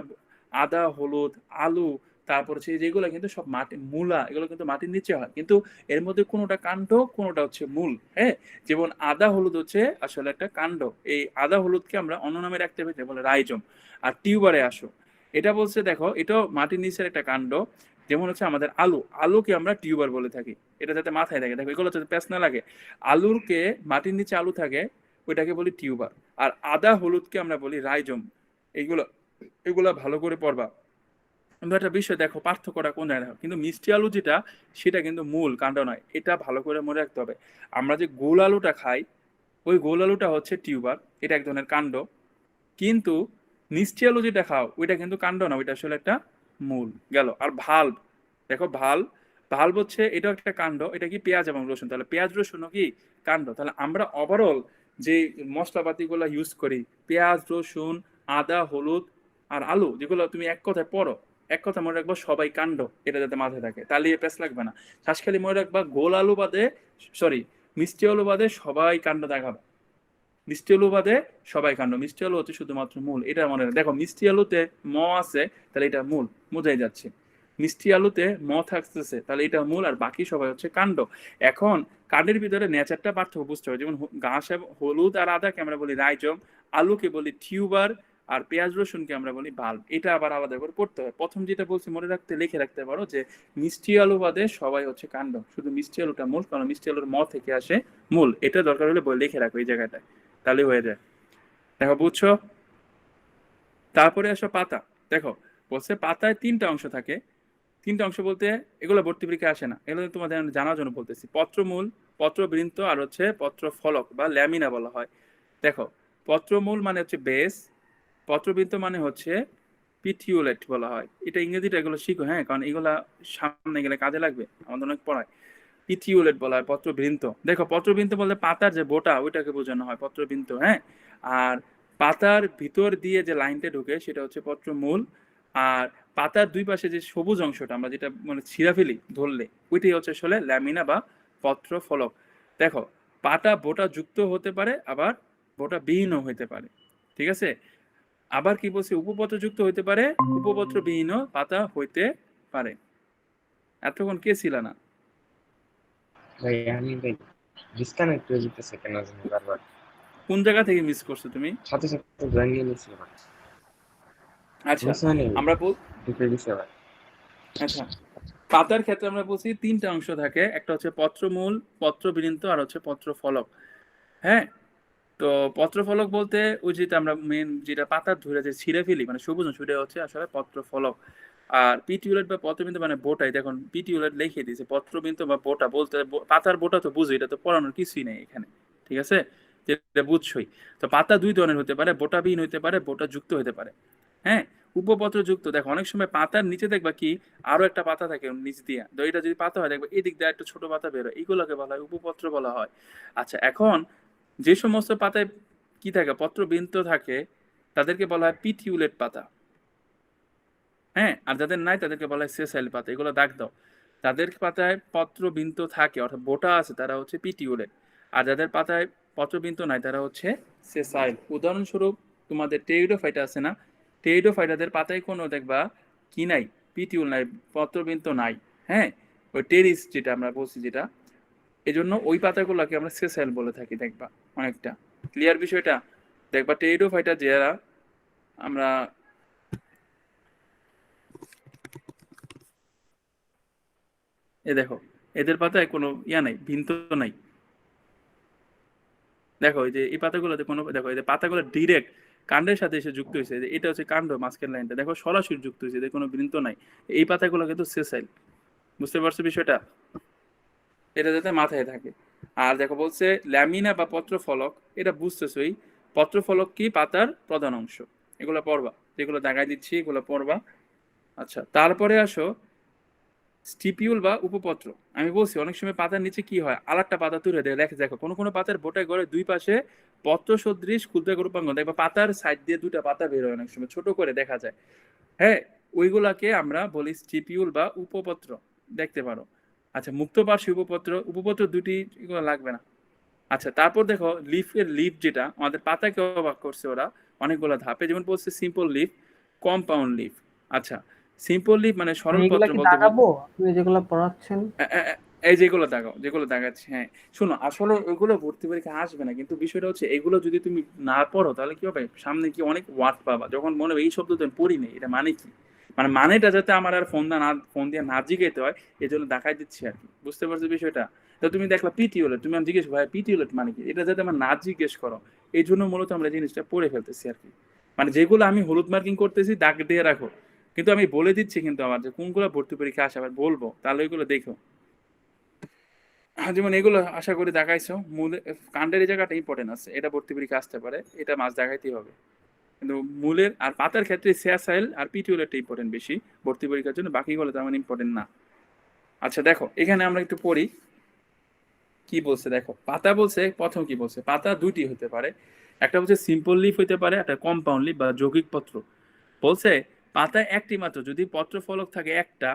আদা হলুদ আলু, তারপর হচ্ছে যেগুলো কিন্তু সব মাটি মূলা, এগুলো কিন্তু মাটির নিচে হয়, কিন্তু এর মধ্যে কোনোটা কাণ্ড কোনোটা হচ্ছে মূল। হ্যাঁ, যেমন আদা হলুদ হচ্ছে আসলে একটা কাণ্ড, এই আদা হলুদকে আমরা অন্য নামে রাখতে পারি, বলে রাইজম। আর টিউবারে আসো, এটা বলছে দেখো এটাও মাটির নিচের একটা কাণ্ড, যেমন হচ্ছে আমাদের আলু, আলুকে আমরা টিউবার বলে থাকি। এটা যাতে মাথায় থাকে, দেখো এগুলো যাতে প্যাঁচ না লাগে। আলুরকে মাটির নিচে আলু থাকে ওইটাকে বলি টিউবার, আর আদা হলুদকে আমরা বলি রাইজম। এইগুলো এগুলো ভালো করে পড়বা। কিন্তু একটা বিষয় দেখো পার্থক্যটা কোন জায়গায় দেখো, কিন্তু মিষ্টি আলু যেটা সেটা কিন্তু মূল কাণ্ড নয়, এটা ভালো করে মনে রাখতে হবে। আমরা যে গোল আলুটা খাই ওই গোল আলুটা হচ্ছে টিউবার, এটা এক ধরনের কাণ্ড। কিন্তু মিষ্টি আলু যেটা খাও ওইটা কিন্তু কাণ্ড না, ওইটা আসলে একটা মূল গেল। আর ভাল্ব, দেখো ভাল্ব হচ্ছে এটাও একটা কাণ্ড। এটা কি পেঁয়াজ এবং রসুন, তাহলে পেঁয়াজ রসুনও কি কাণ্ড। তাহলে আমরা ওভারঅল যে মশলাপাতি গুলা ইউজ করি, পেঁয়াজ রসুন আদা হলুদ আর আলু, যেগুলো তুমি এক কথায় পড়ো, এক কথা মনে রাখবা সবাই কাণ্ড, এটা যাতে মাথায় থাকে, তাহলে প্যাস লাগবে না। শ্বাসখালি মনে রাখবা গোল আলু বাদে, সরি মিষ্টি আলু বাদে সবাই কাণ্ড দেখাবে। মিষ্টি আলু বাদে সবাই কাণ্ড, মিষ্টি আলু হচ্ছে শুধুমাত্র মূল, এটা মনে রাখবে। দেখো মিষ্টি আলুতে ম আছে, তাহলে এটা মূল, বোঝাই যাচ্ছে। মিষ্টি আলুতে ম থাকতেছে, তাহলে এটা মূল, আর বাকি সবাই হচ্ছে কাণ্ড। এখন কাণ্ডের ভিতরে নেচারটা পার্থক্য বুঝতে হবে। যেমন ঘাস হলুদ আর আদাকে আমরা বলি রাইজম, আলুকে বলি টিউবার, আর পেঁয়াজ রসুনকে আমরা বলি বাল্ব। এটা আবার আলাদা করে পড়তে হয়। প্রথম যেটা বলছি মনে রাখতে, লিখে রাখতে পারো যে মিষ্টি আলু বাদে সবাই হচ্ছে কাণ্ড, শুধু মিষ্টি আলুটা মূল, কারণ মিষ্টি আলুর ম থেকে আসে মূল। এটা দরকার হলে বই লিখে রাখো এই জায়গাটায়, তাহলে হয়ে যায়। দেখো বুঝছো। তারপরে আসো পাতা। দেখো বলছে পাতায় তিনটা অংশ থাকে। তিনটা অংশ বলতে এগুলো ভর্তি পরীক্ষা আসে না, এগুলো তোমাদের জানার জন্য বলতেছি। পত্রমূল, পত্রবৃন্ত, আর হচ্ছে পত্র ফলক বা ল্যামিনা বলা হয়। দেখো পত্রমূল মানে হচ্ছে বেস, পত্রবৃন্ত মানে হচ্ছে পিটিউলেট বলা হয়। এটা ইংরেজিটা এগুলো শিখো, হ্যাঁ, কারণ এগুলা সামনে গেলে কাজে লাগবে, আমাদের অনেক পড়ায়। পিটিউলেট বলা হয় পত্রবৃন্ত। দেখো পত্রবৃন্ত বলতে পাতার যে বোটা ওইটাকে বোঝানো হয় পত্রবৃন্ত। হ্যাঁ, আর পাতার ভিতর দিয়ে যে লাইনটা ঢুকে সেটা হচ্ছে পত্রমূল। আর পাতার দুই পাশে যে সবুজ অংশটা আমরা যেটা মানে ছিঁড়া ফেলি ধরলে, ওইটাই হচ্ছে আসলে ল্যামিনা বা পত্র ফলক। দেখো পাতা বোটা যুক্ত হতে পারে, আবার বোটা বিহীনও হতে পারে। ঠিক আছে, আবার কি বলছে, উপপত্র যুক্ত হইতে পারে, উপপত্র বিহীন পাতা হইতে পারে। এতক্ষণ কে ছিল না? ভাই আমি ভাই ডিসকানেক্ট হয়ে যেতেছে কেন জানি বারবার। কোন জায়গা থেকে মিস করছো তুমি? সাথে সাথে জয়েন নিয়ে নিয়েছি আবার। আচ্ছা মিস হয়নি, আমরা ঢুকে গেছি আবার। আচ্ছা পাতার ক্ষেত্রে আমরা বলছি তিনটা অংশ থাকে, একটা হচ্ছে পত্রমূল, পত্রবৃন্ত, আর হচ্ছে পত্র ফলক। হ্যাঁ, তো পত্র ফলক বলতে ওই যেটা আমরা মেন যেটা পাতার ধরে যে ছিঁড়ে ফেলি মানে সবুজ অংশ, সেটা হচ্ছে আসলে পত্র ফলক। আর পিটিউলেট বা পত্রবিন্দু মানে বোটাই, দেখুন পিটিউলেট লিখে দিয়েছে, পত্রবিন্দু বা বোটা বলতে পাতার বোটা তো বুঝো, এটা তো পড়ানোর কিছুই নেই এখানে। ঠিক আছে, যেটা বুঝছই। তো পাতা দুই ধরনের হতে পারে, বোটাবিহীন হতে পারে, বোটা যুক্ত হতে পারে। হ্যাঁ, উপপত্র যুক্ত, দেখো অনেক সময় পাতার নিচে দেখবা কি আরো একটা পাতা থাকে নিচ দিয়ে, তো এটা যদি পাতা হয় দেখবা এদিক দিয়ে একটা ছোট পাতা বেরোয়, এইগুলোকে বলা হয় উপপত্র বলা হয়। আচ্ছা এখন যে সমস্ত পাতায় কি থাকে পত্রবৃন্ত থাকে তাদেরকে বলা হয় পিটিউলেট পাতা। হ্যাঁ, আর যাদের নাই তাদেরকে বলা হয় সেসাইল পাতা। এগুলো দাগ দাও। যাদের পাতায় পত্রবিন্ত থাকে অর্থাৎ বোটা আছে তারা হচ্ছে পিটিউলেট, আর যাদের পাতায় পত্রবিন্ত নাই তারা হচ্ছে সেসাইল। উদাহরণস্বরূপ তোমাদের টেরিডোফাইটা আছে না, টেরিডোফাইটাদের পাতায় কোনো দেখবা কি নাই, পিটিউল নাই, পত্রবিন্ত নাই। হ্যাঁ, ওই টেরিস যেটা আমরা বলছি যেটা, এই জন্য ওই পাতাগুলোকে আমরা সেসাইল বলে থাকি দেখবা। অনেকটা ক্লিয়ার বিষয়টা। দেখবা টেরিডোফাইটা যারা আমরা দেখো এদের পাতায় কোনো ইয়া নাই, ভিন্ত নাই। দেখো এই যে এই পাতাগুলোতে কোনো, দেখো এই যে পাতাগুলো ডিরেক্ট কাণ্ডের সাথে এসে যুক্ত হয়েছে, যে এটা হচ্ছে কাণ্ড মাঝখান লাইনটা, দেখো সরাসরি যুক্ত হয়েছে, এদের কোনো বৃন্ত নাই। এই পাতাগুলো কিন্তু সেসাইল। বুঝতে পারছো বিষয়টা? এটা যাতে মাথায় থাকে। আর দেখো বলছে ল্যামিনা বা পত্রফলক, এটা বুঝতেছই। পত্রফলক কি? পাতার প্রধান অংশ। এগুলো পড়বা, যেগুলো দেখাই দিচ্ছি এগুলো পড়বা। আচ্ছা, তারপরে আসো স্টিপিউল বা উপপত্র। আমি বলছি অনেক সময় পাতার নিচে কি হয়, আরেকটা পাতা তুলে দেয়। দেখো কোনো কোনো পাতার বোটায় গড়ে দুই পাশে পত্র সদৃশ ক্ষুদ্র রূপাঙ্গ, দেখবা পাতার সাইড দিয়ে দুটা পাতা বের হয়, অনেক সময় ছোট করে দেখা যায়। হ্যাঁ, ওইগুলাকে আমরা বলি স্টিপিউল বা উপপত্র, দেখতে পারো। আচ্ছা, মুক্তপার্শ্বী উপপত্র, উপপত্র দুটি, এগুলো লাগবে না। আচ্ছা, তারপর দেখো লিফের লিফ, যেটা আমাদের পাতাকে অবাক করছে ওরা অনেকগুলো ধাপে, যেমন বলছে সিম্পল লিফ, কম্পাউন্ড লিফ। আচ্ছা, সিম্পল লিফ মানে আমি সরল এগুলা পত্র কি বলতে দাগাবো, আপনি যেগুলো পড়াচ্ছেন? এই যেগুলো দেখাও, যেগুলো দেখাচ্ছি। হ্যাঁ শোনো, আসলে ওইগুলো ভর্তি পরীক্ষা আসবে না, কিন্তু বিষয়টা হচ্ছে এগুলো যদি তুমি না পড়ো তাহলে কি হবে, সামনে কি অনেক ওয়ার্ড পাবা, যখন মনে হবে এই শব্দ তো আমি পড়ি নেই, এটা মানে কি, মানে মানেটা যাতে আমার আর ফোন দিয়ে না জিজ্ঞাসা হয়, এই জন্য দেখাই দিচ্ছি আর কি। বুঝতে পারছো বিষয়টা? তো তুমি দেখলা পিটিওলেট, তুমি আমি জিজ্ঞেস ভাই পিটিওলেট মানে কি, এটা যাতে আমার না জিজ্ঞেস করো, এই জন্য মূলত আমরা জিনিসটা পড়ে ফেলতেছি আর কি। মানে যেগুলো আমি হলুদ মার্কিং করতেছি দাগ দিয়ে রাখো, কিন্তু আমি বলে দিচ্ছি কিন্তু আমার যে কোনগুলো ভর্তি পরীক্ষা আসে আবার বলবো, তাহলে ওইগুলো দেখো। যেমন এগুলো আশা করি দেখাইছো, মূলে কাণ্ডের এই জায়গাটা ইম্পর্টেন্ট আছে, এটা ভর্তি পরীক্ষা আসতে পারে, এটা মাছ দেখাইতেই হবে। কিন্তু মূলের আর পাতার ক্ষেত্রে সেসাইল আর পিটিউলেটটা ইম্পর্টেন্ট বেশি ভর্তি পরীক্ষার জন্য, বাকিগুলো তেমন ইম্পর্টেন্ট না। আচ্ছা দেখো এখানে আমরা একটু পড়ি কি বলছে। দেখো পাতা বলছে, প্রথম কি বলছে, পাতা দুইটি হতে পারে, একটা হচ্ছে সিম্পল লিফ হইতে পারে, একটা কম্পাউন্ড লিফ বা যৌগিক পত্র। বলছে পাতায় একটি মাত্র যদি পত্র ফলক থাকে একটা,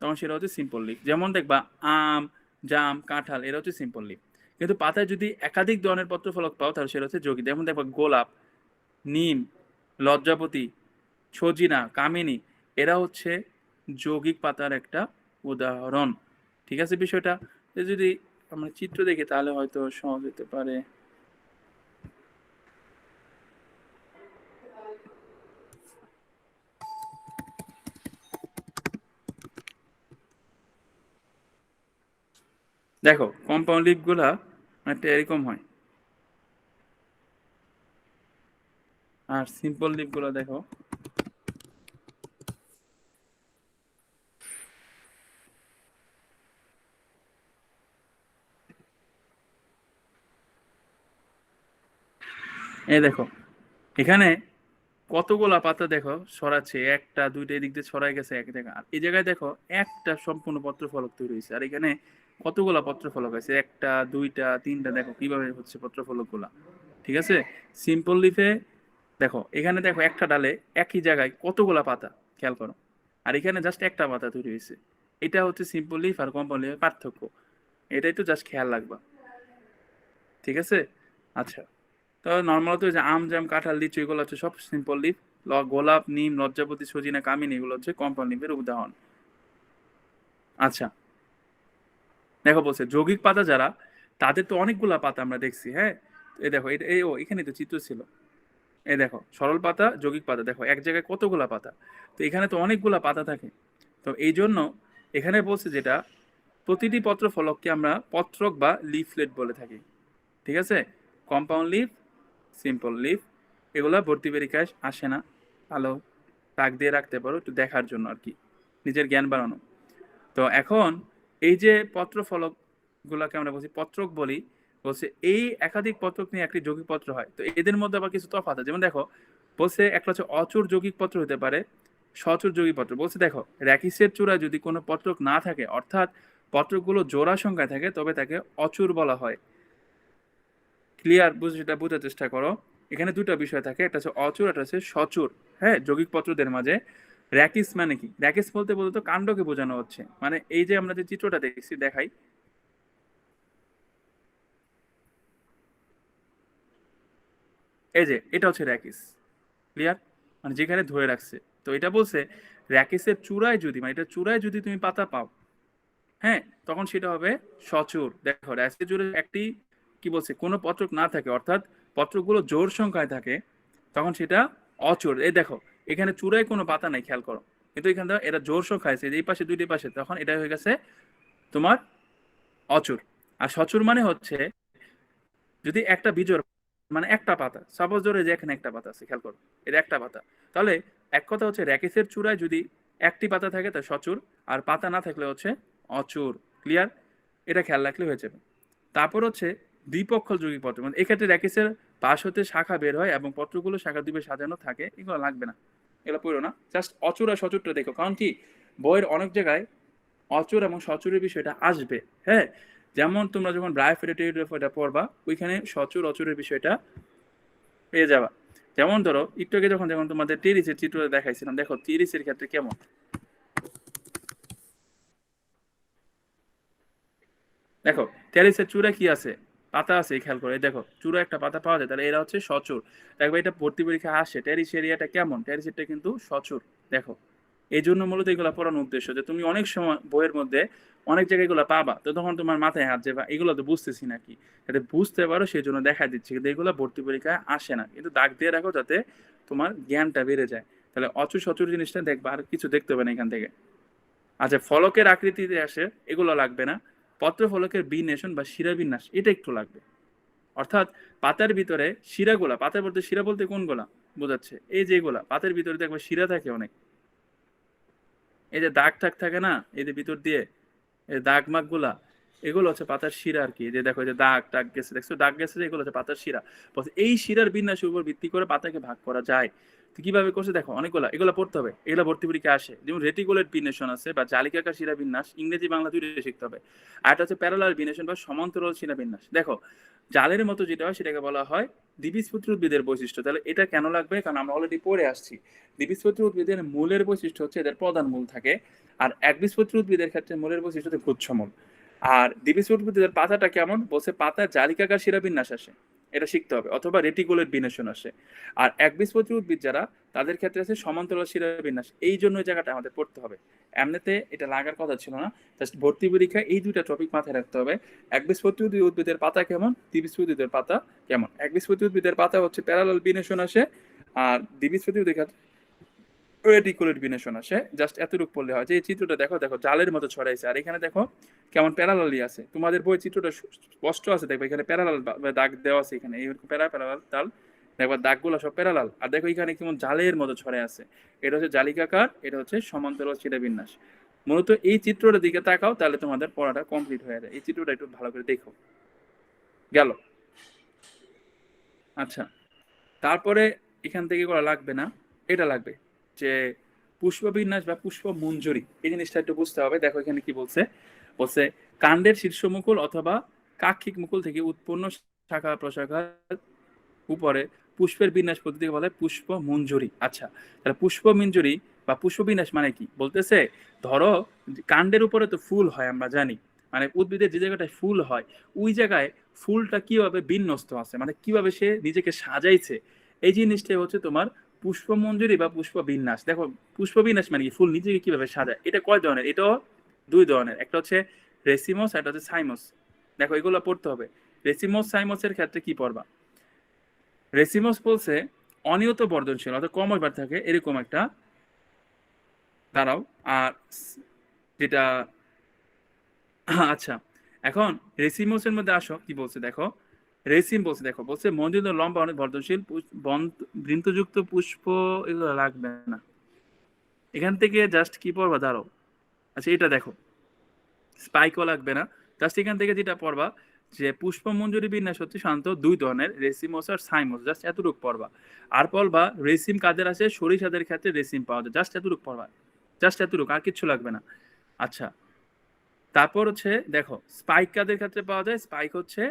তখন সেটা হচ্ছে সিম্পল লিফ। যেমন দেখবা আম, জাম, কাঁঠাল, এরা হচ্ছে সিম্পল লিফ। কিন্তু পাতায় যদি একাধিক ধরনের পত্র ফলক পাও তাহলে সেটা হচ্ছে যৌগিক। যেমন দেখবা গোলাপ, নিম, লজ্জাপতি, সজিনা, কামিনী, এরা হচ্ছে যৌগিক পাতার একটা উদাহরণ। ঠিক আছে বিষয়টা? যদি আমরা চিত্র দেখি তাহলে হয়তো সহজ হতে পারে। দেখো কম্পাউন্ড লিফ গুলা একটা এরকম হয়, আর সিম্পল লিফ গুলো দেখো এই দেখো এখানে কতগুলা পাতা দেখো ছড়াচ্ছে, একটা দুইটা এদিক দিয়ে ছড়াই গেছে এক জায়গায়, আর এই জায়গায় দেখো একটা সম্পূর্ণ পত্র ফলক তৈরি হয়েছে, আর এখানে কতগুলা পত্র ফলক আছে, একটা দুইটা তিনটা, দেখো কিভাবে হচ্ছে পত্র ফলক গুলা। ঠিক আছে, সিম্পল লিফে দেখো এখানে দেখো একটা ডালে একই জায়গায় কতগুলা পাতা, খেয়াল করো, আর এখানে জাস্ট একটা পাতা তৈরি হয়েছে। এটা হচ্ছে সিম্পল লিফ আর কম্পাউন্ড লিফের পার্থক্য, এটাই তো জাস্ট খেয়াল রাখবা। ঠিক আছে। আচ্ছা, তো নর্মাল তো যে আম, জাম, কাঁঠাল, লিচু, এগুলো হচ্ছে সব সিম্পল লিফ। গোলাপ, নিম, লজ্জাপতি, সজিনা, কামিনী, এগুলো হচ্ছে কম্পাউন্ড লিফের উদাহরণ। আচ্ছা দেখো বলছে যৌগিক পাতা যারা, তাদের তো অনেকগুলা পাতা আমরা দেখছি। হ্যাঁ, এই দেখো এটা এই ও এখানে তো চিত্র ছিল। এই দেখো সরল পাতা, যৌগিক পাতা, দেখো এক জায়গায় কতগুলা পাতা, তো এখানে তো অনেকগুলা পাতা থাকে। তো এই জন্য এখানে বলছে যেটা প্রতিটি পত্র ফলককে আমরা পত্রক বা লিফলেট বলে থাকি। ঠিক আছে, কম্পাউন্ড লিফ, সিম্পল লিফ, এগুলা ভর্তি পরীক্ষায় আসে না, ভালো দাগ দিয়ে রাখতে পারো একটু দেখার জন্য আর কি, নিজের জ্ঞান বাড়ানো। তো এখন এই যে পত্র ফলক গুলাকে আমরা বলছি পত্রক বলি, বলছে এই একাধিক পত্রক নিয়ে একটি যৌগিক পত্র হয়। তো এদের মধ্যে আবার কিছু তফাৎ আছে, যেমন দেখো বলছে একটা হচ্ছে অচুর যৌগিক পত্র হতে পারে, সচুর যৌগিক পত্র। বলছে দেখো র্যাকিসের চূড়ায় যদি কোনো পত্রক না থাকে, অর্থাৎ পত্রকগুলো জোড়া সংখ্যায় থাকে, তবে তাকে অচুর বলা হয়। ক্লিয়ার? সেটা বোঝার চেষ্টা করো। এখানে দুটো বিষয় থাকে, একটা হচ্ছে অচুর, একটা হচ্ছে সচুর। হ্যাঁ, যৌগিক পত্রদের মাঝে র্যাকিস মানে কি? র্যাকিস বলতে বলতে কাণ্ডকে বোঝানো হচ্ছে। মানে এই যে আমরা যে চিত্রটা দেখছি, দেখাই, এই যে এটা হচ্ছে র্যাকিস। ক্লিয়ার? মানে যেখানে ধরে রাখছে। তো এটা বলছে র্যাকিসের চূড়ায় যদি, মানে এটা চূড়ায় যদি তুমি পাতা পাও, হ্যাঁ, তখন সেটা হবে সচুর। দেখো র্যাকিসের চূড়ায় একটি কি বলছে, কোনো পত্রক না থাকে, অর্থাৎ পত্রকগুলো জোড় সংখ্যায় থাকে, তখন সেটা অচুর। এই দেখো এখানে চূড়ায় কোনো পাতা নাই, খেয়াল করো, কিন্তু এখানে দেখো এটা জোড় সংখ্যা আছে, এই পাশে দুইটি পাশে, তখন এটা হয়ে গেছে তোমার অচুর। আর সচুর মানে হচ্ছে যদি একটা বিজোড়, মানে একটা পাতা, সাপোজ ধরে যে এখানে একটা পাতা আছে, খেয়াল করো এটা একটা পাতা, তাহলে এক কথা হচ্ছে র্যাকেসের চূড়ায় যদি একটি পাতা থাকে তা সচুর, আর পাতা না থাকলে হচ্ছে অচুর। ক্লিয়ার? এটা খেয়াল রাখলে হয়ে যাবে। তারপর হচ্ছে দ্বিপক্ষল যৌগিক পত্র, মানে এক্ষেত্রে র্যাকেসের পাশ হতে শাখা বের হয় এবং পত্রগুলো শাখা দ্বীপে সাজানো থাকে, এগুলো লাগবে না, এগুলো পড়ো না, জাস্ট অচুর আর সচুরটা দেখো। কারণ কি, বইয়ের অনেক জায়গায় অচুর এবং সচুরের বিষয়টা আসবে। হ্যাঁ, যেমন তোমরা যখন ব্রায়োফিলিটিটা পড়বা, ওইখানে সচুর অচুরের বিষয়টা পেয়ে যাবা। যেমন ধরো একটু আগে যখন তোমাদের টেরিসের চিত্রটা দেখাইছিলাম, দেখো টেরিসের ক্ষেত্রে কেমন, দেখো টেরিসের চূড়া কি আছে, পাতা আছে, খেয়াল করে দেখো চূড়া একটা পাতা পাওয়া যায়, তাহলে এরা হচ্ছে সচুর। দেখো এটা ভর্তি পরীক্ষা আসে, টেরিস এরিয়াটা কেমন, টেরিসেরটা কিন্তু সচুর। দেখো এই জন্য মূলত এগুলো পড়ানোর উদ্দেশ্য, যে তুমি অনেক সময় বইয়ের মধ্যে অনেক জায়গায় এগুলো পাবা, তো তখন তোমার মাথায় হাত যাবে এগুলো তো বুঝতেছি নাকি, যাতে বুঝতে পারো সেই জন্য দেখা দিচ্ছি, কিন্তু এগুলো ভর্তি পরীক্ষায় আসে না, কিন্তু দাগ দিয়ে রাখো যাতে তোমার জ্ঞানটা বেড়ে যায়। তাহলে অচুর সচুর জিনিসটা দেখবা, আর কিছু দেখতে হবে না এখান থেকে। আচ্ছা, ফলকের আকৃতিতে আসে, এগুলো লাগবে না। পত্র ফলকের বিন্যাসন বা শিরা বিন্যাস, এটা একটু লাগবে। অর্থাৎ পাতার ভিতরে শিরাগুলা, পাতার বলতে শিরা বলতে কোনগুলা বোঝাচ্ছে, এই যে এগুলা পাতার ভিতরে দেখবে শিরা থাকে অনেক, এই যে দাগ টাগ থাকে না, এই যে ভিতর দিয়ে এই দাগ মাগ গুলা, এগুলো হচ্ছে পাতার শিরা আর কি। এই যে দেখো এই যে দাগ টাগ গেছে, দেখছো দাগ গেছে, এগুলো হচ্ছে পাতার শিরা। এই শিরার বিন্যাসের উপর ভিত্তি করে পাতাকে ভাগ করা যায়। তো কিভাবে করছে দেখো, অনেকগুলা এগুলো পড়তে হবে, এগুলো ভর্তি পরীক্ষা আসে। যেমন রেটিকুলেট বিন্যাসন আছে বা জালিকাকার শিরা বিন্যাস, ইংরেজি বাংলা দুইটাই শিখতে হবে। আর এটা হচ্ছে প্যারালাল বিন্যাসন বা সমান্তরাল শিরা বিন্যাস। দেখো জালের মতো যেটা হয় সেটাকে বলা হয় দ্বিবীজপত্রী উদ্ভিদের বৈশিষ্ট্য। তাহলে এটা কেন লাগবে, কারণ আমরা অলরেডি পড়ে আসছি দ্বিবীজপত্রী উদ্ভিদের মূলের বৈশিষ্ট্য হচ্ছে এদের প্রধান মূল থাকে, আর একবীজপত্রী উদ্ভিদের ক্ষেত্রে মূলের বৈশিষ্ট্য হচ্ছে গুচ্ছমূল। আর দ্বিবীজপত্রী উদ্ভিদের পাতাটা কেমন বলছে, পাতার জালিকাকার শিরাবিন্যাস আসে, এটা শিখতে হবে, অথবা রেটিকুলেট বিন্যাসন আসে। আর একবীজপত্রী উদ্ভিদ যারা, তাদের ক্ষেত্রে আছে সমান্তরাল শিরাবিন্যাস। এই জন্য এই জায়গাটা আমাদের পড়তে হবে, এমনিতে এটা লাগার কথা ছিল না, জাস্ট ভর্তি পরীক্ষায় এই দুইটা টপিক মাথায় রাখতে হবে। একবীজপত্রী উদ্ভিদের পাতা কেমন, দ্বিবীজপত্রী উদ্ভিদের পাতা কেমন। একবীজপত্রী উদ্ভিদের পাতা হচ্ছে প্যারালাল বিন্যাসন আসে, আর দ্বিবীজপত্রী উদ্ভিদের রেটিকুলেট বিন্যাসন আসে। জাস্ট এতটুকু পড়লে হয়। যে এই চিত্রটা দেখো, দেখো জালের মতো ছড়াইছে, আর এখানে দেখো কেমন প্যারালালি আছে, তোমাদের বই চিত্রটা স্পষ্ট আছে, দেখবে এখানে প্যারালাল দাগ দেওয়া আছে, এখানে এইরকম প্যারালাল তাল, দেখবা দাগগুলো সব প্যারালাল। আর দেখো এখানে কেমন জালের মতো ছড়াই আছে, এটা হচ্ছে জালিকাকার, এটা হচ্ছে সমান্তরাল শিরাবিন্যাস। মূলত এই চিত্রটার দিকে তাকাও, তাহলে তোমাদের পড়াটা কমপ্লিট হয়ে যায়। এই চিত্রটা একটু ভালো করে দেখো। গেল? আচ্ছা, তারপরে এখান থেকে করা লাগবে না, এটা লাগবে যে পুষ্পবিন্যাস বা পুষ্প মঞ্জুরি, এই জিনিসটা একটু বুঝতে হবে। দেখো এখানে কি বলছে, বলছে কাণ্ডের শীর্ষ মুকুল অথবা কাক্ষিক মুকুল থেকে উৎপন্ন শাখা প্রশাখার উপরে পুষ্পের বিন্যাস পদ্ধতিকে বলে পুষ্প মঞ্জুরি। আচ্ছা, তাহলে পুষ্প মঞ্জুরি বা পুষ্পবিন্যাস মানে কি বলতেছে, ধরো কাণ্ডের উপরে তো ফুল হয় আমরা জানি, মানে উদ্ভিদের যে জায়গাটায় ফুল হয় ওই জায়গায় ফুলটা কিভাবে বিন্যস্ত আছে, মানে কিভাবে সে নিজেকে সাজাইছে, এই জিনিসটাই হচ্ছে তোমার পুষ্প মঞ্জুরি বা পুষ্প বিন্যাস। দেখো পুষ্প বিন্যাস মানে কি, ফুল নিজেকে কিভাবে সাজায়। এটা কয় ধরনের, এটাও দুই ধরনের, একটা হচ্ছে রেসিমস, একটা হচ্ছে সাইমস। দেখো এগুলো পড়তে হবে। রেসিমস সাইমসের ক্ষেত্রে কি পড়বা, রেসিমস বলছে অনিয়ত বর্ধনশীল, অর্থাৎ কমবার থাকে এরকম একটা, দাঁড়াও, আর যেটা আচ্ছা, এখন রেসিমসের মধ্যে আসো কি বলছে দেখো, রেসিম বলছে, দেখো বলছে মন্দির লম্বা অনেক বর্ধনশীল বৃন্তযুক্ত পুষ্প, এগুলো লাগবে না এখান থেকে, জাস্ট কি পড়বা দাঁড়াও। আচ্ছা এটা দেখো, স্পাইকও লাগবে না, জাস্ট এখান থেকে যেটা পড়বা যে পুষ্প মঞ্জুরি বিন্যাস হচ্ছে সাধারণত দুই ধরনের, রেসিমস আর সাইমস, জাস্ট এতটুকু পড়বা। আর পড়বা রেসিম কাদের আছে, সরিষাদের ক্ষেত্রে রেসিম পাওয়া যায়, জাস্ট এতটুকু পড়বা, জাস্ট এতটুকু, আর কিচ্ছু লাগবে না। আচ্ছা, তারপর হচ্ছে দেখো স্পাইক কাদের ক্ষেত্রে পাওয়া যায়, স্পাইক হচ্ছে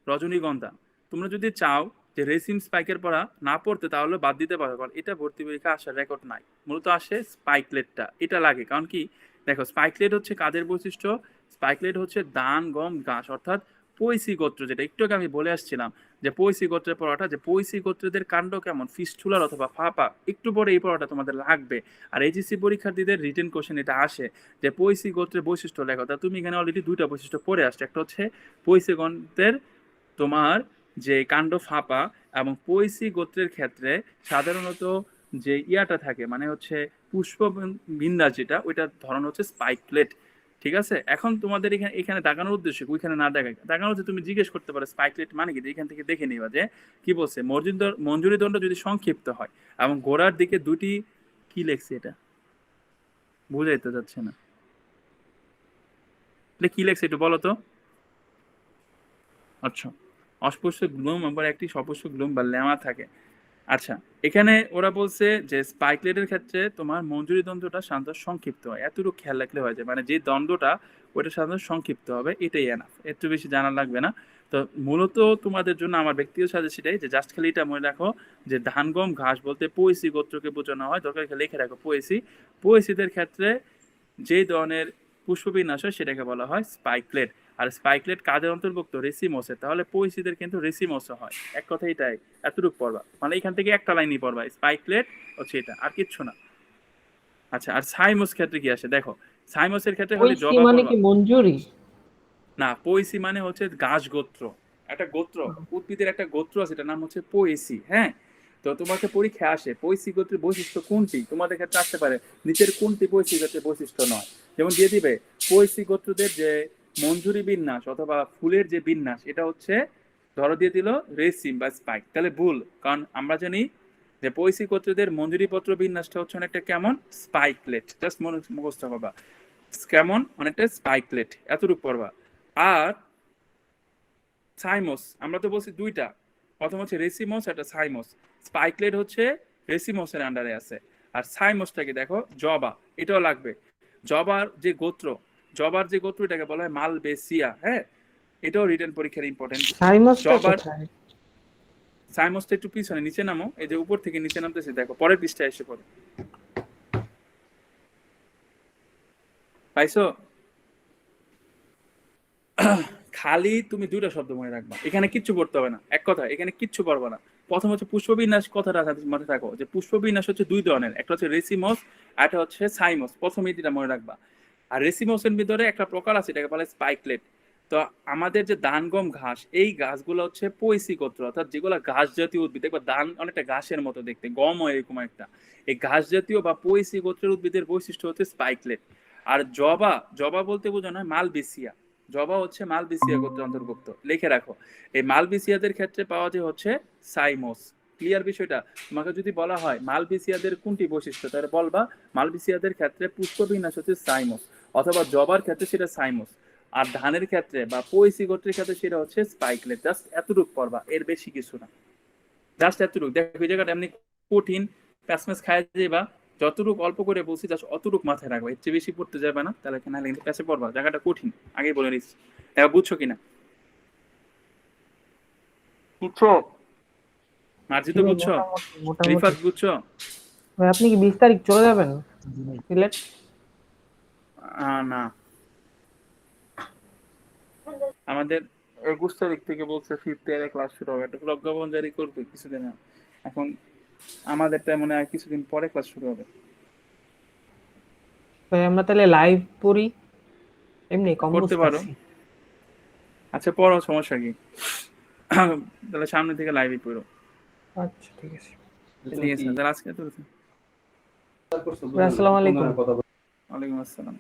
রজনীগন্ধা। তোমরা যদি চাও যে রেসিম স্পাইকের পড়া না পড়তে তাহলে বাদ দিতে পারো, কারণ এটা ভর্তি পরীক্ষা আসার রেকর্ড নাই। মূলত আসে স্পাইকলেটটা, এটা লাগে। কারণ কি দেখো, স্পাইকলেট হচ্ছে কাদের বৈশিষ্ট্য? স্পাইকলেট হচ্ছে ধান, গম, ঘাস, অর্থাৎ পৈসি গোত্র, যেটা একটু আগে আমি বলে আসছিলাম যে পৈসি গোত্রের পড়াটা, যে পৈসি গোত্রদের কাণ্ড কেমন, ফিস্টুলার অথবা ফাঁপা, একটু পরে এই পড়াটা তোমাদের লাগবে। আর এইচএসসি পরীক্ষার্থীদের রিটেন কোশ্চেন এটা আসে যে পৈসি গোত্রের বৈশিষ্ট্য লেখো। তা তুমি এখানে অলরেডি দুইটা বৈশিষ্ট্য পড়ে আসছো, একটা হচ্ছে পৈসি গণের তোমার যে কাণ্ড ফাঁপা, এবং পৈসি গোত্রের ক্ষেত্রে সাধারণত যে ইয়াটা থাকে মানে হচ্ছে পুষ্প বিন্যাস, যেটা ওইটার ধরন হচ্ছে স্পাইকলেট। ঠিক আছে, এখন তোমাদের এখানে এখানে দাগানোর উদ্দেশ্য ওইখানে না দাগানো হচ্ছে, তুমি জিজ্ঞেস করতে পারো স্পাইকলেট মানে কি, এখান থেকে দেখে নিবা যে কি বলছে, মঞ্জুরি দণ্ড যদি সংক্ষিপ্ত হয় এবং গোড়ার দিকে দুটি, কি লেখছে এটা বুঝাইতে যাচ্ছে না, এটা কি লেখছে একটু বলো তো। আচ্ছা, অস্পষ্ট গ্লুম আবার একটি সপুষ্ট গ্লুম বা লেমা থাকে। আচ্ছা, এখানে ওরা বলছে যে স্পাইকলেটের ক্ষেত্রে তোমার মঞ্জুরি দ্বন্দ্বটা সাধারণত সংক্ষিপ্ত হয়, এতটুকু খেয়াল রাখলে হয়ে যায়, মানে যে দ্বন্দ্বটা ওটা সাধারণত সংক্ষিপ্ত হবে, এটাই এনাফ, একটু বেশি জানা লাগবে না। তো মূলত তোমাদের জন্য আমার ব্যক্তিগত সাজেশন এটাই যে জাস্ট খালি এটা মনে রাখো যে ধান, গম, ঘাস বলতে পৈসি গোত্রকে বোঝানো হয়, দরকার লিখে রাখো পৈসিদের ক্ষেত্রে যে ধরনের পুষ্পবিন্যাস হয় সেটাকে বলা হয় স্পাইকলেট। আর স্পাইকলেট কাদের অন্তর্ভুক্ত? রেসিমোসে। তাহলে পৈসিদের কিন্তু রেসিমোসে হয়, এক কথা এটাই, এতটুকু পড়বা, মানে এখান থেকে একটা লাইনই পড়বা, স্পাইকলেট হচ্ছে এটা, আর কিচ্ছু না। আচ্ছা, আর সাইমোস ক্ষেত্রে কি আসে দেখো, সাইমোসের ক্ষেত্রে খালি পৈসি জবা মানে পড়বা কি মঞ্জুরি? না, পৈসি মানে হচ্ছে ঘাস গোত্র, একটা গোত্র, উদ্ভিদের একটা গোত্র আছে, এটার নাম হচ্ছে পৈসি। হ্যাঁ, তো তোমাকে পরীক্ষা আসে পৈসি গোত্রের বৈশিষ্ট্য কোনটি, তোমাদের ক্ষেত্রে আসতে পারে নিচের কোনটি পৈসি গোত্রের বৈশিষ্ট্য নয়, যেমন দিয়ে দিবে পৈসি গোত্রদের যে মঞ্জুরি বিন্যাস অথবা ফুলের যে বিন্যাস, এটা হচ্ছে ধরো দিয়ে দিল রেসিম বা স্পাইক, তাহলে ভুল, কারণ আমরা জানি যে পৈসি গোত্রদের মঞ্জুরি পত্র বিন্যাসটা হচ্ছে অনেকটা কেমন, স্পাইকলেট, জাস্ট মুখস্থ করবা কেমন, অনেকটা স্পাইকলেট, এতটুকু পড়বা। আর সাইমোস আমরা তো বলছি দুইটা, প্রথম হচ্ছে রেসিমোস, একটা সাইমোস। স্পাইকলেট হচ্ছে রেসিমোসের আন্ডারে আছে, আর সাইমোসটাকে দেখো জবা, এটাও লাগবে। জবার যে গোত্র, জবার যে গোত্র এটাকে বলা হয় মালবেসিয়া। হ্যাঁ, এটাও রিটেন পরীক্ষার ইম্পর্টেন্ট। সাইমাসটা জবার কোথায়? সাইমোসটা একটু পিছনে, নিচে নামো, এই যে উপর থেকে নিচে নামতেছে দেখো, পরের পৃষ্ঠায় এসে পড়ে, পাইছো? খালি তুমি দুইটা শব্দ মনে রাখবা, এখানে কিচ্ছু পড়তে হবে না, এক কথা এখানে কিচ্ছু পড়বা না। প্রথম হচ্ছে পুষ্পবিন্যাস কথাটা মাথায় থাকো, যে পুষ্পবিন্যাস হচ্ছে দুই ধরনের, একটা হচ্ছে রেসিমস, আর একটা হচ্ছে সাইমস, প্রথম এই দুইটা মনে রাখবা। আর রেসিমসের ভিতরে একটা প্রকার আছে, এটাকে বলে স্পাইকলেট। তো আমাদের যে ধান, গম, ঘাস, এই গাছগুলো হচ্ছে পৈসি গোত্র, অর্থাৎ যেগুলো ঘাস জাতীয় উদ্ভিদ, দেখবা ধান অনেকটা ঘাসের মতো দেখতে, গমও এরকম একটা, এই ঘাস জাতীয় বা পৈসি গোত্রের উদ্ভিদের বৈশিষ্ট্য হচ্ছে স্পাইকলেট। আর জবা, জবা বলতে বোঝানো হয় মালবেসিয়া, জবা হচ্ছে মালবেসিয়া গোত্রের অন্তর্ভুক্ত, লিখে রাখো। এই মালবেসিয়াদের ক্ষেত্রে পাওয়া যায় হচ্ছে সাইমোস। ক্লিয়ার বিষয়টা? তোমাকে যদি বলা হয় মালবেসিয়াদের কোনটি বৈশিষ্ট্য, তাহলে বলবা মালবেসিয়াদের ক্ষেত্রে পুষ্পবিন্যাস হচ্ছে সাইমোস, অথবা জবার ক্ষেত্রে সেটা সাইমোস, আর ধানের ক্ষেত্রে বা পৈসি গোত্রের ক্ষেত্রে সেটা হচ্ছে স্পাইকলেট। জাস্ট এতটুকু পড়বা, এর বেশি কিছু না, জাস্ট এতটুকু। দেখো এই জায়গাটা এমনি কঠিন, প্যাসমেস খায় যাবা, যতটুকু অল্প করে বলছি জাস্ট অতটুকু মাথায় রাখবো, এর চেয়ে বেশি পড়তে যাবে না, তাহলে এখানে কিন্তু প্যাসে পড়বা, জায়গাটা কঠিন, আগেই বলে দিচ্ছি। এবার বুঝছো কিনা? বুঝছো? মার্জি তো বুঝছো? মোটামুটি মোটামুটি। রিফাত বুঝছো? ভাই আপনি কি 20 তারিখ চলে যাবেন সিলেট? না, আমাদের 21 তারিখ থেকে বলছে 5th ইয়ারে ক্লাস শুরু হবে, একটা প্রজ্ঞাপন জারি করবে কিছুদিন, এখন আমাদেরটা মনে হয় কিছুদিন পরে ক্লাস শুরু হবে। ভাই আমরা তাহলে লাইভ পড়ি, এমনি কম করতে পারো, বুঝতেছি। আচ্ছা পড়ো, সমস্যা কি? তাহলে সামনে থেকে লাইভই পড়ো। আচ্ছা ঠিক আছে। ঠিক আছে, তাহলে আজকে তো ভাই, আসসালামু আলাইকুম। ওয়ালাইকুম আসসালাম।